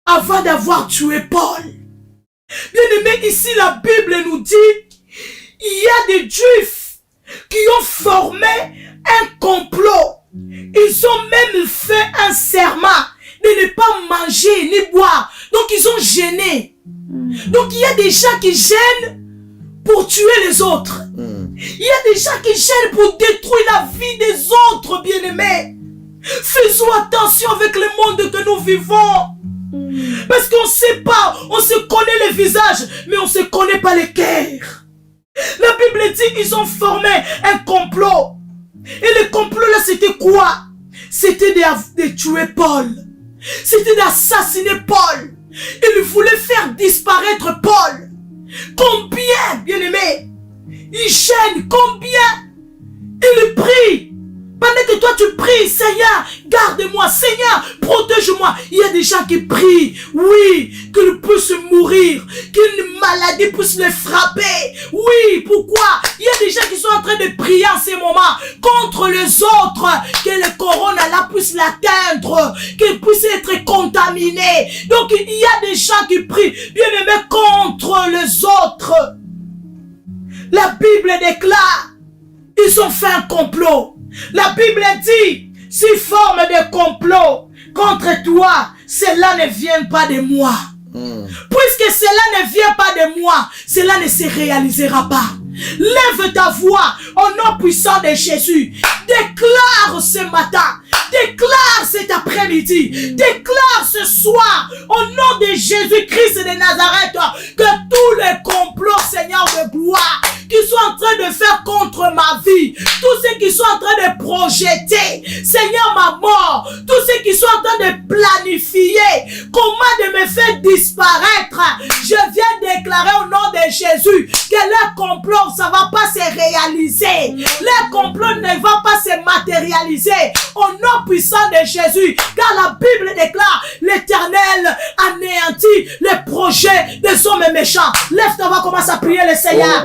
avant d'avoir tué Paul. Bien-aimés, ici la Bible nous dit, il y a des Juifs qui ont formé un complot. Ils ont même fait un serment de ne pas manger ni boire. Donc ils ont gêné. Donc il y a des gens qui gênent pour tuer les autres. Il y a des gens qui gênent pour détruire la vie des autres, bien-aimés. Faisons attention avec le monde que nous vivons. Parce qu'on ne sait pas, on se connaît les visages, mais on ne se connaît pas les cœurs. La Bible dit qu'ils ont formé un complot. Et le complot là, c'était quoi? C'était de tuer Paul. C'était d'assassiner Paul. Ils voulaient faire disparaître Paul. Combien, bien-aimé, ils gênent, combien ils prient. Pendant que toi tu pries, Seigneur, garde-moi, Seigneur, protège-moi. Il y a des gens qui prient, oui, qu'ils puissent mourir, qu'une maladie puisse les frapper. Oui, pourquoi? Il y a des gens qui sont en train de prier en ces moments contre les autres, que le corona là puisse l'atteindre, qu'il puisse être contaminé. Donc il y a des gens qui prient, bien aimés, contre les autres. La Bible déclare, ils ont fait un complot. La Bible dit, s'ils forment des complots contre toi, cela ne vient pas de moi. Puisque cela ne vient pas de moi, cela ne se réalisera pas. Lève ta voix au nom puissant de Jésus. Déclare ce matin, déclare cet après-midi, déclare ce soir au nom de Jésus-Christ de Nazareth que tous les complots, Seigneur de gloire, qui sont en train de faire contre ma vie, tous ceux qui sont en train de projeter, Seigneur, ma mort, tous ceux qui sont en train de planifier comment de me faire disparaître, je viens déclarer au nom de Jésus que leur complot, ça ne va pas se réaliser. Leur complot ne va pas se matérialiser au nom puissant de Jésus, car la Bible déclare l'Éternel anéantit les projets des hommes méchants. Lève-toi, on va commencer à prier le Seigneur.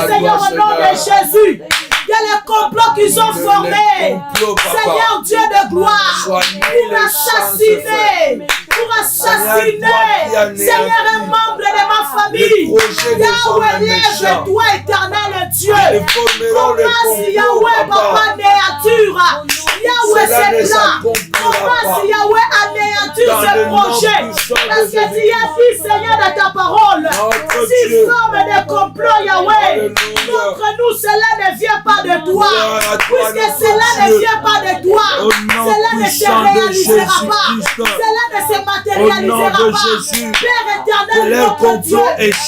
Seigneur, au nom de Jésus, il y a les complots qu'ils ont formés. Seigneur Dieu de gloire, pour assassiner, Seigneur, un membre de ma famille. Yahweh, lève-toi, éternel Dieu. Commence, Yahweh, papa, néature. Yahweh, c'est là. Commence, Yahweh, anéantir ce projet. Parce que tu as dit, Seigneur, dans ta parole, si forme des complots, Yahweh, contre nous, cela ne vient pas de toi. Puisque cela ne vient pas de toi, cela ne se réalisera pas. Cela ne se matérialisera pas. Père éternel, notre Dieu,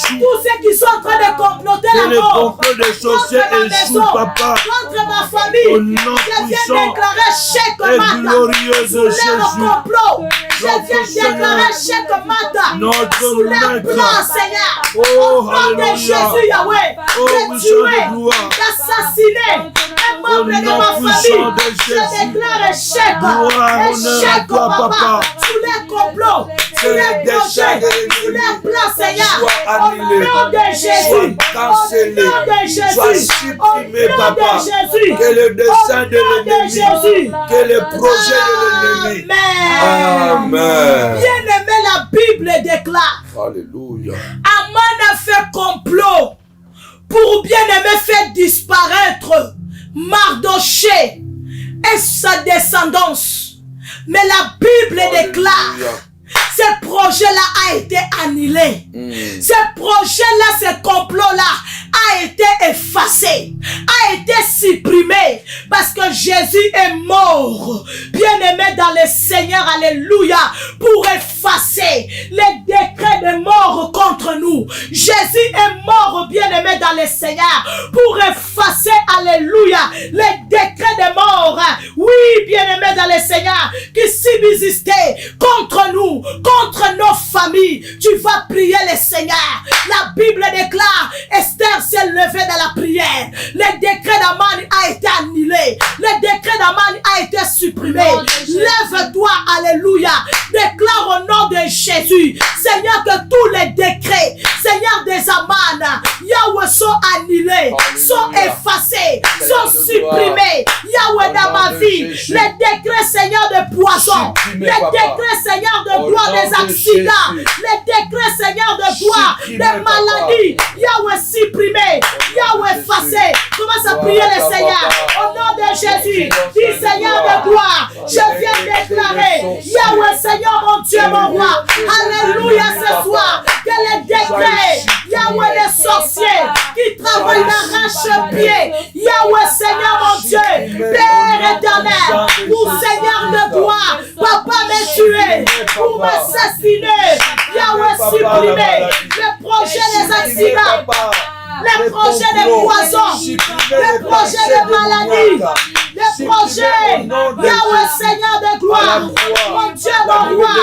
tous ceux qui sont en train de comploter la mort contre ma maison, contre ma famille, je viens déclarer chèque matin sous leur complot. Je viens déclarer chèque matin sous leur plan, Seigneur. Au nom de Jésus, Yahweh, de tuer, d'assassiner un membres de ma famille, je déclare échec. Échec, papa, sous les complots, sous les projets, sous les plans, Seigneur. Au nom de Jésus, au nom de Jésus, au nom de Jésus, que le dessein de au nom de l'ennemi, Jésus. que le projet de l'ennemi. Amen. Amen. Bien-aimé, la Bible déclare. Alléluia. Aman a fait complot pour bien-aimé faire disparaître Mardoché et sa descendance. Mais la Bible déclare, ce projet-là a été annulé. Ce projet-là, ce complot-là a été effacé, a été supprimé parce que Jésus est mort, bien-aimé dans le Seigneur, alléluia, pour effacer les décrets de mort contre nous. Jésus est mort, bien-aimé dans le Seigneur, pour effacer, alléluia, les décrets de mort, oui, bien-aimé dans le Seigneur, qui subsistaient contre nous, contre nos familles. Tu vas prier le Seigneur. La Bible déclare, Esther s'est levée dans la prière. Le décret d'Aman a été annulé. Le décret d'Aman a été supprimé. Lève-toi, alléluia. Déclare au nom de Jésus, Seigneur, que tous les décrets, Seigneur, des Aman, Yahweh, sont annulés, sont effacés, sont supprimés. Yahweh, dans ma vie, les décrets, Seigneur, de poison, les décrets, Seigneur, de gloire des accidents, les décrets, Seigneur, de gloire des maladies, Yahweh, supprimé, Yahweh, effacé. Commence à prier le Seigneur. Au nom de Jésus, dis Seigneur de gloire, je viens déclarer, Yahweh, Seigneur, mon Dieu, mon roi, alléluia, ce soir, que les décrets, Yahweh, les sorciers qui travaillent d'arrache-pied, Yahweh, Seigneur, mon Dieu, Père éternel, pour Seigneur de gloire, papa m'a tué, pour m'assassiner, Yahweh, supprimer le projet des accidents, les projets de poison, les projets de maladie, les projets, Yahweh, Seigneur de gloire, mon Dieu, mon roi,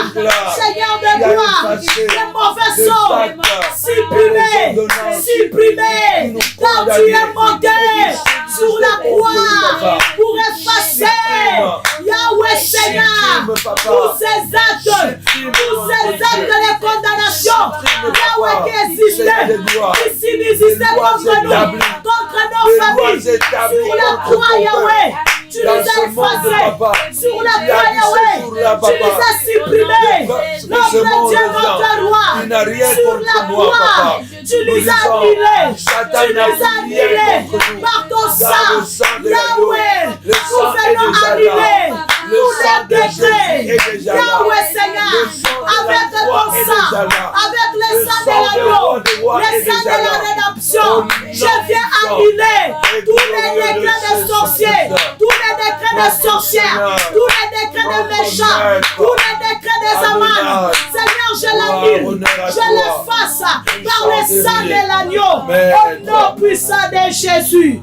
Seigneur de gloire, les mauvais sorts, supprimés, quand tu es monté sur la croix pour effacer, Yahweh, Seigneur, tous ces actes de condamnation, Yahweh, qui existaient contre nous, contre nos familles, sur la croix, Yahweh. Tu les as effacés sur la croix, Yahweh. Tu les as supprimés. Notre Dieu, notre roi, sur la croix, tu les as annulés. Tu les as annulés par ton sang, Yahweh. Nous venons annuler tous les décrets, Yahweh, Seigneur, avec ton sang, avec le sang de l'agneau, le sang de la rédemption. Je viens annuler tous les décrets des sorciers, tous les décrets des sorcières, tous les décrets des méchants, tous les décrets des amants. Seigneur, je l'annule, je l'efface par le sang de l'agneau, au nom puissant de Jésus.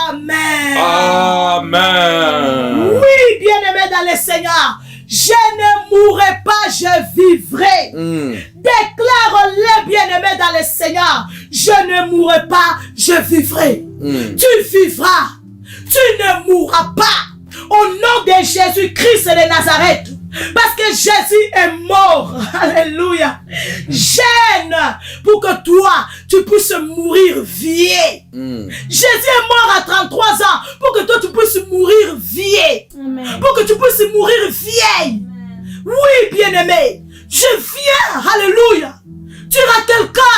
Amen. Amen. Oui, bien-aimé dans le Seigneur, je ne mourrai pas, je vivrai. Déclare-le, bien-aimé dans le Seigneur, je ne mourrai pas, je vivrai. Tu vivras, tu ne mourras pas. Au nom de Jésus-Christ de Nazareth. Parce que Jésus est mort. Alléluia. Gêne pour que toi, tu puisses mourir vieil. Jésus est mort à 33 ans pour que toi, tu puisses mourir vieil. Pour que tu puisses mourir vieil. Oui, bien-aimé. Je viens. Alléluia. Tu auras quelqu'un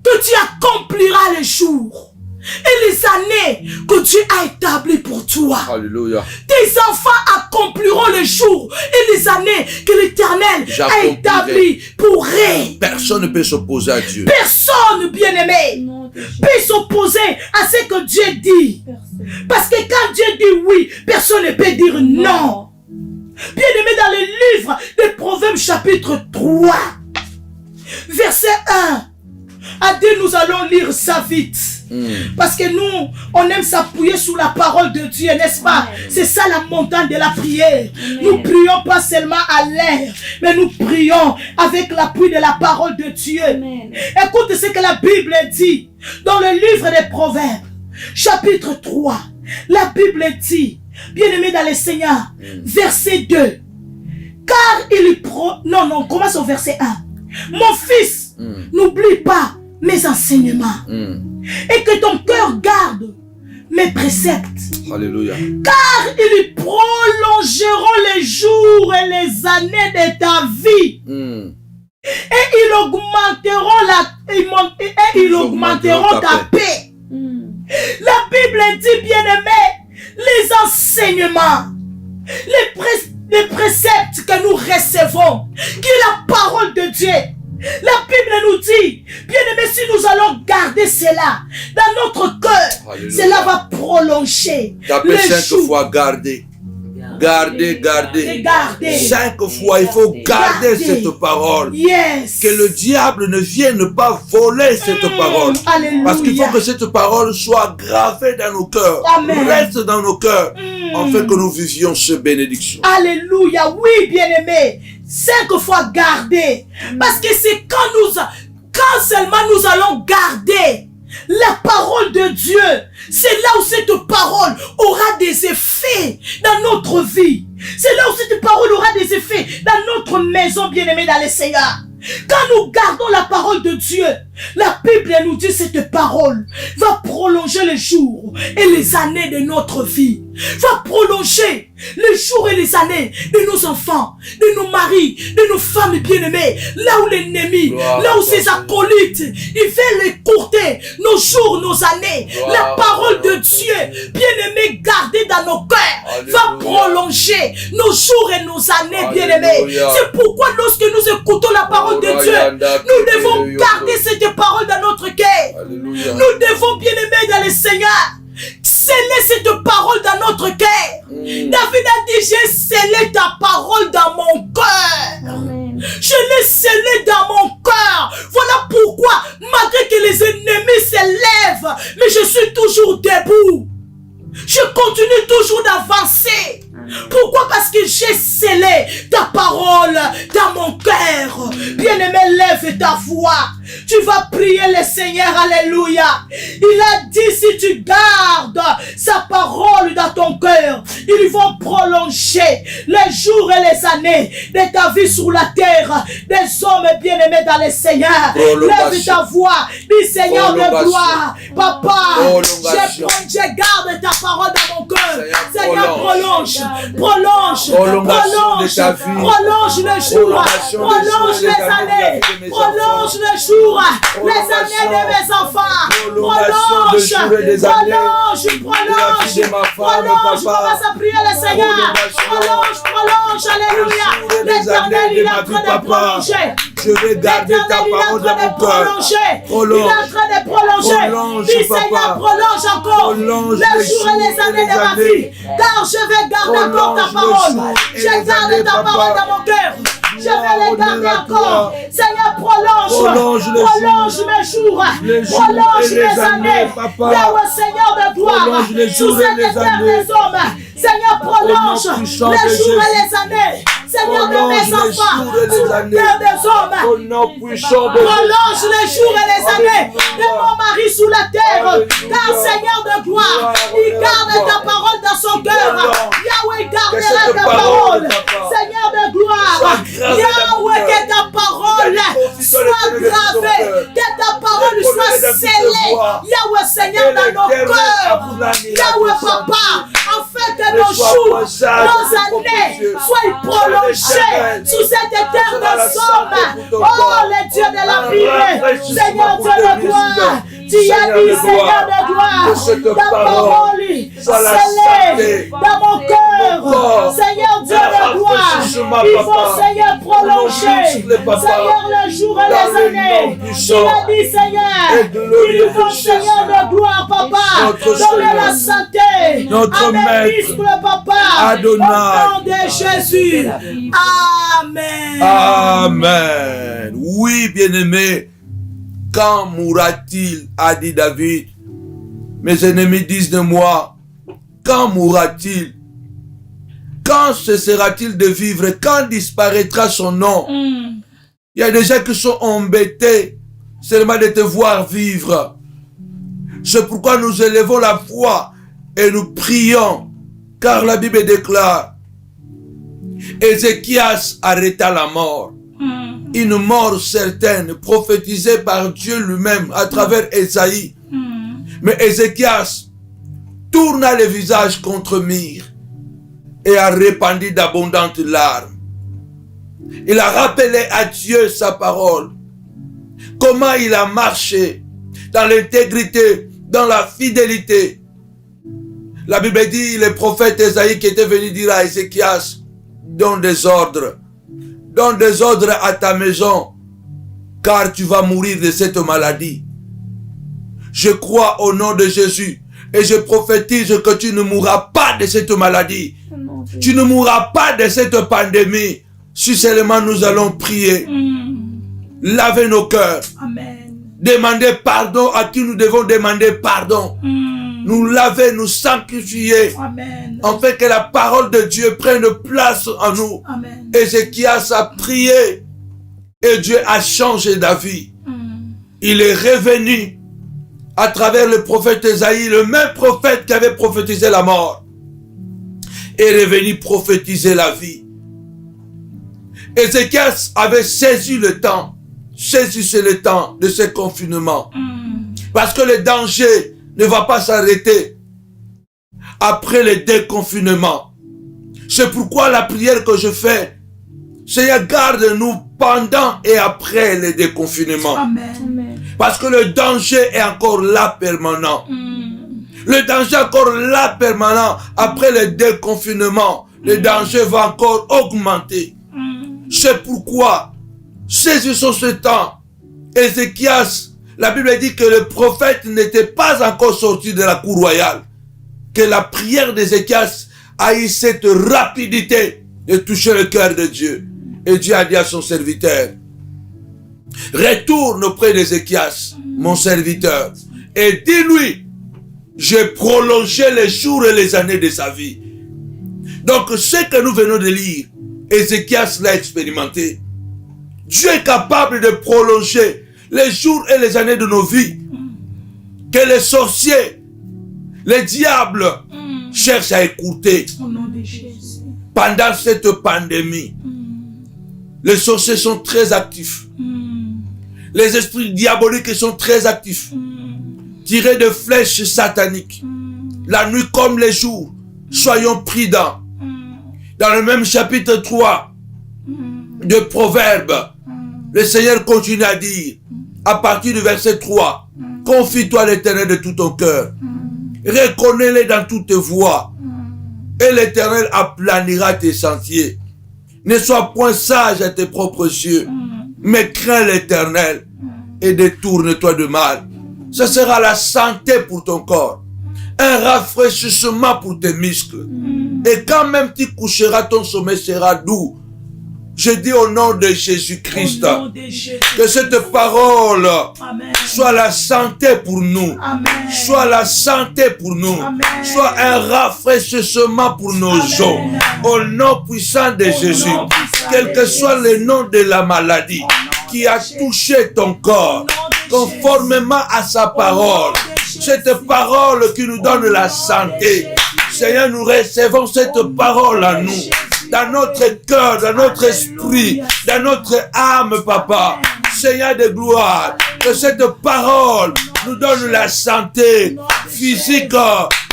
que tu accompliras les jours et les années que Dieu a établies pour toi. Alléluia. Tes enfants accompliront les jours et les années que l'Éternel a établies pour eux. Personne ne peut s'opposer à Dieu. Personne, bien-aimé, peut s'opposer à ce que Dieu dit. Parce que quand Dieu dit oui, personne ne peut dire non. Bien-aimé, dans le livre de Proverbes chapitre 3, verset 1 à 2, nous allons lire ça vite. Parce que nous, on aime s'appuyer sur la parole de Dieu, n'est-ce pas? C'est ça la montagne de la prière. Nous prions pas seulement à l'air, mais nous prions avec l'appui de la parole de Dieu. Écoute ce que la Bible dit dans le livre des Proverbes, chapitre 3, la Bible dit, bien-aimé dans le Seigneur, verset 2, car il non, commence au verset 1. Mon fils, n'oublie pas mes enseignements et que ton cœur garde mes préceptes. Alléluia. Car ils prolongeront les jours et les années de ta vie. Et ils augmenteront ta paix. La Bible dit, bien-aimé, les enseignements, les préceptes que nous recevons, qui est la parole de Dieu. La Bible nous dit, bien-aimé, si nous allons garder cela dans notre cœur, cela va prolonger. Tapez 5 fois garder. Garder. 5 fois, il faut garder cette parole. Yes. Que le diable ne vienne pas voler cette parole. Alléluia. Parce qu'il faut que cette parole soit gravée dans nos cœurs. Amen. Reste dans nos cœurs. Afin que nous vivions ces bénédictions. Alléluia. Oui, bien-aimé. 5 fois garder. Parce que c'est quand seulement nous allons garder la parole de Dieu, c'est là où cette parole aura des effets dans notre vie. C'est là où cette parole aura des effets dans notre maison, bien-aimée dans le Seigneur. Quand nous gardons la parole de Dieu, la Bible nous dit cette parole va prolonger les jours et les années de notre vie. Va prolonger les jours et les années de nos enfants, de nos maris, de nos femmes bien-aimées. Là où l'ennemi, là où ses acolytes, ils veulent écourter nos jours, nos années. La parole de Dieu, bien-aimé, gardée dans nos cœurs, va prolonger nos jours et nos années, bien-aimés. C'est pourquoi lorsque nous écoutons la parole de Dieu, nous devons garder cette parole dans notre cœur. Nous devons, bien-aimés dans le Seigneur, sceller cette parole dans notre cœur. David a dit, j'ai scellé ta parole dans mon cœur. Je l'ai scellé dans mon cœur. Voilà pourquoi, malgré que les ennemis s'élèvent, mais je suis toujours debout. Je continue toujours d'avancer. Pourquoi? Parce que j'ai scellé ta parole dans mon cœur. Bien-aimé, lève ta voix. Tu vas prier le Seigneur. Alléluia. Il a dit, si tu gardes sa parole dans ton cœur, ils vont prolonger les jours et les années de ta vie sur la terre. Des hommes bien-aimés dans le Seigneur. Lève ta voix. Dis, Seigneur de gloire, Papa, je garde ta parole dans mon cœur. Seigneur, prolonge les jours, prolonge les années, prolonge les jours, les années de mes enfants, prolonge, commence à prier le Seigneur, prolonge, alléluia, l'Éternel il est en train de prolonger. Je vais garder ta parole dans mon cœur. Il est en train de prolonger. Dis Seigneur, prolonge encore les jours et les années de ma vie. Car je vais garder encore ta parole. Je garde ta parole dans mon cœur. Je vais les garder encore. Seigneur, prolonge mes jours. Prolonge mes années. Yahweh, Seigneur de gloire. Sous cette terre des hommes. Seigneur, prolonge les jours et les années. Seigneur de mes enfants, sous la terre des hommes. Prolonge les jours et les années de mon mari sous la terre. Car Seigneur de gloire, il garde ta parole dans son cœur. Yahweh gardera ta parole. Seigneur de gloire, Yahweh, que ta parole soit gravée, que ta parole soit scellée. Yahweh, Seigneur, dans nos cœurs. Yahweh, Papa, afin que nos jours, nos années soient prolongées sous cette terre des hommes. Oh, le Dieu de la Bible, Seigneur Dieu de gloire, tu as dit, Seigneur de gloire, ta parole scellée dans mon cœur. Seigneur Dieu de gloire, il faut, Seigneur, prolonger, Seigneur, les jours et les années. Tu as dit, Seigneur, il faut, Seigneur de gloire, Papa, donner la santé à mes disciples, Papa, au nom de Jésus. Amen. Amen. Oui, bien-aimé, quand mourra-t-il, a dit David, mes ennemis disent de moi, quand mourra-t-il? Quand cessera-t-il de vivre? Quand disparaîtra son nom? Il y a des gens qui sont embêtés seulement de te voir vivre. C'est pourquoi nous élevons la voix et nous prions, car la Bible déclare, Ézéchias arrêta la mort. Une mort certaine, prophétisée par Dieu lui-même à travers Ésaïe. Mais Ézéchias tourna le visage contre Mire et a répandu d'abondantes larmes. Il a rappelé à Dieu sa parole. Comment il a marché dans l'intégrité, dans la fidélité. La Bible dit, le prophète Ésaïe qui était venu dire à Ézéchias, donne des ordres à ta maison, car tu vas mourir de cette maladie. Je crois au nom de Jésus et je prophétise que tu ne mourras pas de cette maladie. Tu ne mourras pas de cette pandémie. Si seulement nous allons prier, laver nos cœurs, Amen. demander pardon à qui nous devons demander pardon, nous laver, nous sanctifier, Amen. afin que la parole de Dieu prenne place en nous. Amen. Ézéchias a prié et Dieu a changé d'avis. Il est revenu à travers le prophète Ésaïe, le même prophète qui avait prophétisé la mort, est revenu prophétiser la vie. Ézéchias avait saisi le temps de ce confinement. Parce que le danger ne va pas s'arrêter après le déconfinement. C'est pourquoi la prière que je fais, Seigneur, garde-nous pendant et après le déconfinement. Amen. Parce que le danger est encore là permanent. Le danger est encore là permanent après le déconfinement. Le danger va encore augmenter. C'est pourquoi, saisissons ce temps. Ézéchias, la Bible dit que le prophète n'était pas encore sorti de la cour royale. Que la prière d'Ézéchias a eu cette rapidité de toucher le cœur de Dieu. Et Dieu a dit à son serviteur, retourne auprès d'Ézéchias, mon serviteur, et dis-lui, j'ai prolongé les jours et les années de sa vie. Donc ce que nous venons de lire, Ézéchias l'a expérimenté. Dieu est capable de prolonger les jours et les années de nos vies. Que les sorciers, les diables cherchent à écouter. Au nom de Jésus. Pendant cette pandémie, les sorciers sont très actifs. Les esprits diaboliques sont très actifs. Tirés de flèches sataniques. La nuit comme les jours, soyons prudents. Dans le même chapitre 3 de Proverbes, le Seigneur continue à dire, à partir du verset 3, confie-toi à l'Éternel de tout ton cœur. Reconnais-le dans toutes tes voies. Et l'Éternel aplanira tes sentiers. Ne sois point sage à tes propres yeux, mais crains l'Éternel et détourne-toi de mal. Ce sera la santé pour ton corps, un rafraîchissement pour tes muscles. Et quand même tu coucheras, ton sommeil sera doux. Je dis au nom de Jésus-Christ, Au nom de Jésus. que cette parole Amen. soit la santé pour nous, Amen. soit la santé pour nous, Amen. soit un rafraîchissement pour nos Amen. os. Au nom puissant de Jésus, nom puissant quel de que soit le nom de la maladie qui a touché ton corps, conformément à sa parole, cette parole qui nous donne la santé. Seigneur, nous recevons cette parole à nous, dans notre cœur, dans notre esprit, dans notre âme, Papa. Seigneur de gloire, que cette parole nous donne la santé physique,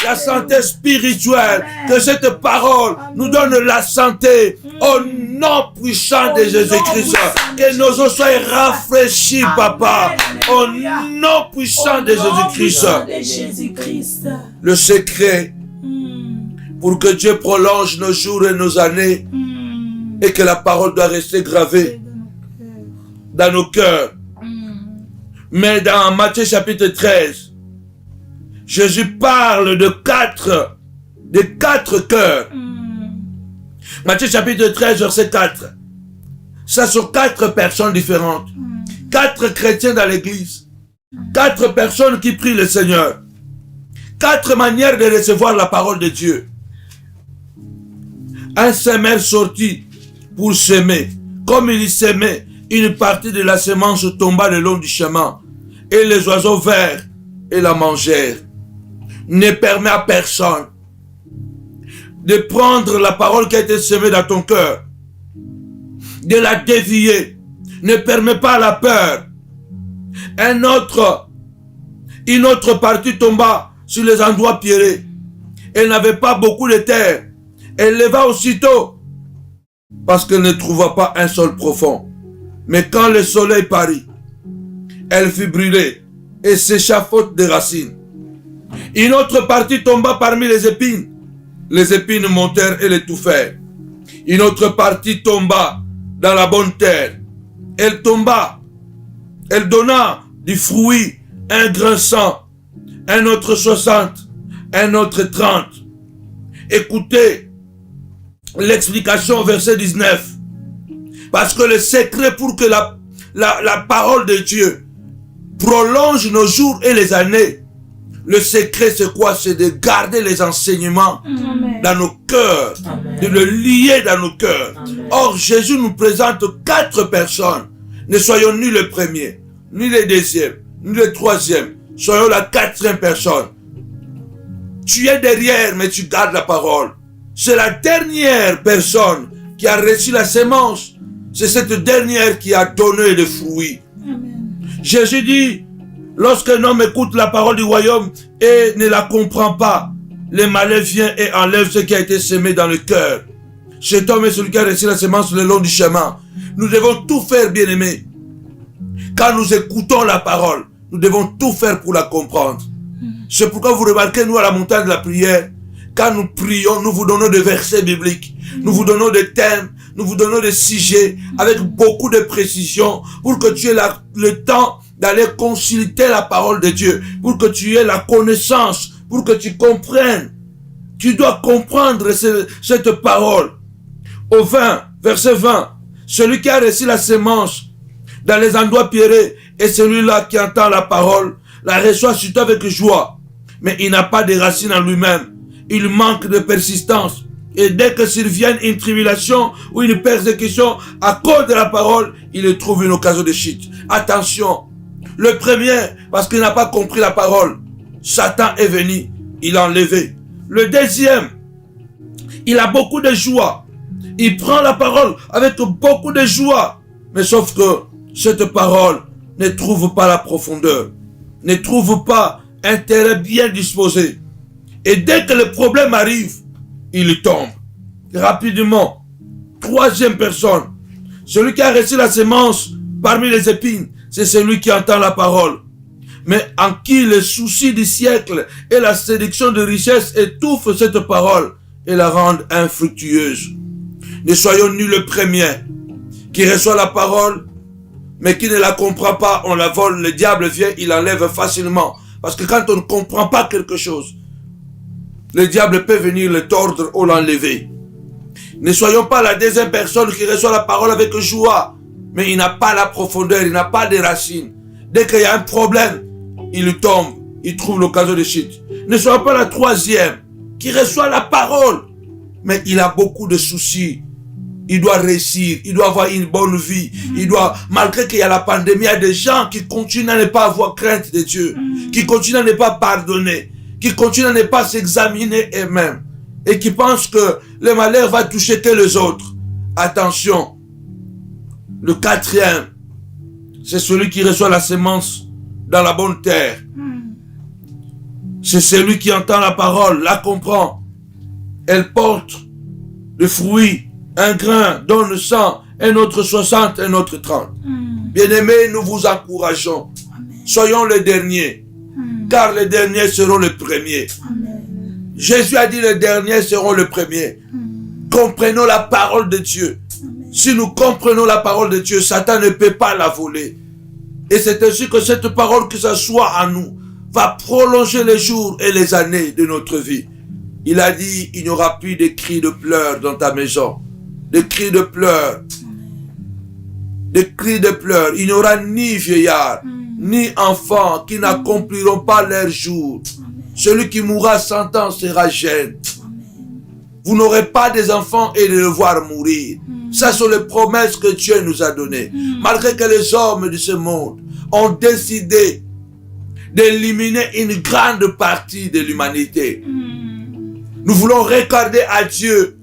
la santé spirituelle, que cette parole nous donne la santé au nom puissant de Jésus-Christ. Que nos os soient rafraîchis, Papa, au nom puissant de Jésus-Christ. Le secret pour que Dieu prolonge nos jours et nos années et que la parole doit rester gravée dans nos cœurs. Mais dans Matthieu chapitre 13, Jésus parle de quatre cœurs. Matthieu chapitre 13, verset 4. Ça sont 4 personnes différentes. 4 chrétiens dans l'église. 4 personnes qui prient le Seigneur. 4 manières de recevoir la parole de Dieu. Un semeur sortit pour semer. Comme il semait, une partie de la semence tomba le long du chemin. Et les oiseaux vinrent et la mangèrent. Ne permet à personne de prendre la parole qui a été semée dans ton cœur, de la dévier. Ne permet pas à la peur. Une autre partie tomba sur les endroits pierreux. Elle n'avait pas beaucoup de terre. Elle leva aussitôt parce qu'elle ne trouva pas un sol profond. Mais quand le soleil parut, elle fut brûlée et sécha faute de racines. Une autre partie tomba parmi les épines. Les épines montèrent et l'étouffèrent. Une autre partie tomba dans la bonne terre. Elle tomba. Elle donna du fruit, un grain 100, un autre 60, un autre 30. Écoutez l'explication au verset 19. Parce que le secret pour que la parole de Dieu prolonge nos jours et les années, le secret c'est quoi? C'est de garder les enseignements dans nos cœurs, de le lier dans nos cœurs. Or Jésus nous présente 4 personnes. Ne soyons ni le premier, ni le deuxième, ni le troisième. Soyons la 4e personne. Tu es derrière, mais tu gardes la parole. C'est la dernière personne qui a reçu la sémence. C'est cette dernière qui a donné le fruit. Jésus dit, lorsqu'un homme écoute la parole du royaume et ne la comprend pas, le malin vient et enlève ce qui a été semé dans le cœur. Cet homme est celui qui a reçu la sémence le long du chemin. Nous devons tout faire, bien-aimés. Quand nous écoutons la parole, nous devons tout faire pour la comprendre. C'est pourquoi vous remarquez, nous, à la montagne de la prière, quand nous prions, nous vous donnons des versets bibliques, nous vous donnons des thèmes, nous vous donnons des sujets avec beaucoup de précision pour que tu aies le temps d'aller consulter la parole de Dieu, pour que tu aies la connaissance, pour que tu comprennes. Tu dois comprendre cette parole. Au 20, verset 20, celui qui a reçu la sémence dans les endroits pierreux est celui-là qui entend la parole, la reçoit surtout avec joie, mais il n'a pas de racines en lui-même. Il manque de persistance. Et dès que survienne une tribulation ou une persécution à cause de la parole, il trouve une occasion de chute. Attention, le premier, parce qu'il n'a pas compris la parole, Satan est venu, il l'a enlevé. Le deuxième, il a beaucoup de joie. Il prend la parole avec beaucoup de joie. Mais sauf que cette parole ne trouve pas la profondeur, ne trouve pas un terrain bien disposé. Et dès que le problème arrive, il tombe. Rapidement. 3e personne. Celui qui a reçu la sémence parmi les épines, c'est celui qui entend la parole. Mais en qui le souci du siècle et la séduction de richesse étouffent cette parole et la rendent infructueuse. Ne soyons ni le premier qui reçoit la parole, mais qui ne la comprend pas, on la vole, le diable vient, il l'enlève facilement. Parce que quand on ne comprend pas quelque chose, le diable peut venir le tordre ou l'enlever. Ne soyons pas la 2e personne qui reçoit la parole avec joie, mais il n'a pas la profondeur, il n'a pas de racines. Dès qu'il y a un problème, il tombe, il trouve l'occasion de chute. Ne soyons pas la 3e qui reçoit la parole, mais il a beaucoup de soucis. Il doit réussir, il doit avoir une bonne vie. Il doit, malgré qu'il y a la pandémie, il y a des gens qui continuent à ne pas avoir crainte de Dieu, qui continuent à ne pas pardonner, qui continuent à ne pas s'examiner eux-mêmes et qui pensent que le malheur va toucher que les autres. Attention, le 4e, c'est celui qui reçoit la sémence dans la bonne terre. C'est celui qui entend la parole, la comprend. Elle porte le fruit. Un grain donne 100, un autre 60, un autre 30. Bien-aimés, nous vous encourageons. Soyons les derniers, car les derniers seront les premiers. Jésus a dit les derniers seront les premiers. Comprenons la parole de Dieu. Si nous comprenons la parole de Dieu, Satan ne peut pas la voler. Et c'est ainsi que cette parole, que ce soit en nous, va prolonger les jours et les années de notre vie. Il a dit, il n'y aura plus de cris de pleurs dans ta maison. Des cris de pleurs. Des cris de pleurs. Il n'y aura ni vieillard, ni enfants qui n'accompliront pas leur jour. Celui qui mourra 100 ans sera jeune. Vous n'aurez pas des enfants et de les voir mourir. Ça sont les promesses que Dieu nous a données. Malgré que les hommes de ce monde ont décidé d'éliminer une grande partie de l'humanité. Nous voulons regarder à Dieu,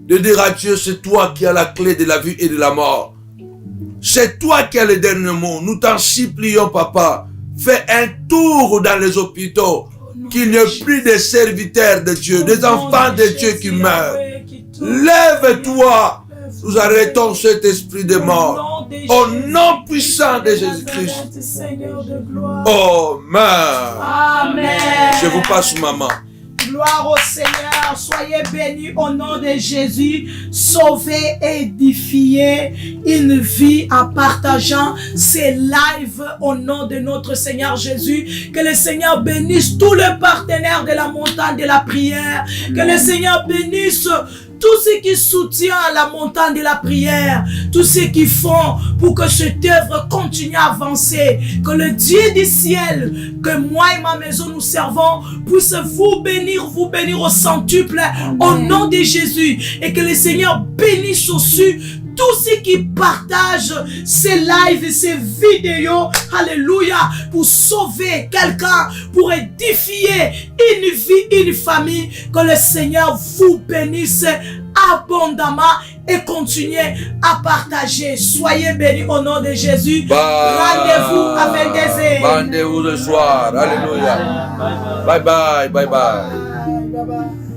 de dire à Dieu, c'est toi qui as la clé de la vie et de la mort. C'est toi qui as le dernier mot. Nous t'en supplions, Papa. Fais un tour dans les hôpitaux. Qu'il n'y ait plus de serviteurs de Dieu, des enfants de Dieu qui meurent. Lève-toi. Nous arrêtons cet esprit de mort. Au nom puissant de Jésus-Christ. Oh, Amen. Je vous passe, maman. Gloire au Seigneur, soyez bénis au nom de Jésus, sauvez et édifiez une vie en partageant ces lives au nom de notre Seigneur Jésus. Que le Seigneur bénisse tous les partenaires de la montagne de la prière. Que le Seigneur bénisse tous ceux qui soutiennent la montagne de la prière, tous ceux qui font pour que cette œuvre continue à avancer, que le Dieu du ciel, que moi et ma maison nous servons, puisse vous bénir au centuple, au nom de Jésus, et que le Seigneur bénisse aussi tous ceux qui partagent ces lives, ces vidéos, alléluia, pour sauver quelqu'un, pour édifier une vie, une famille, que le Seigneur vous bénisse abondamment et continuez à partager. Soyez bénis au nom de Jésus. Rendez-vous à 22h. Rendez-vous le soir. Alléluia. Bye bye, bye bye. Bye bye.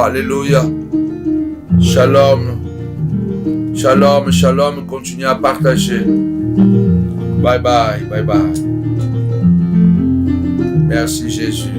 Alléluia. Shalom. Shalom, shalom. Continuez à partager. Bye bye, bye bye. Merci Jésus.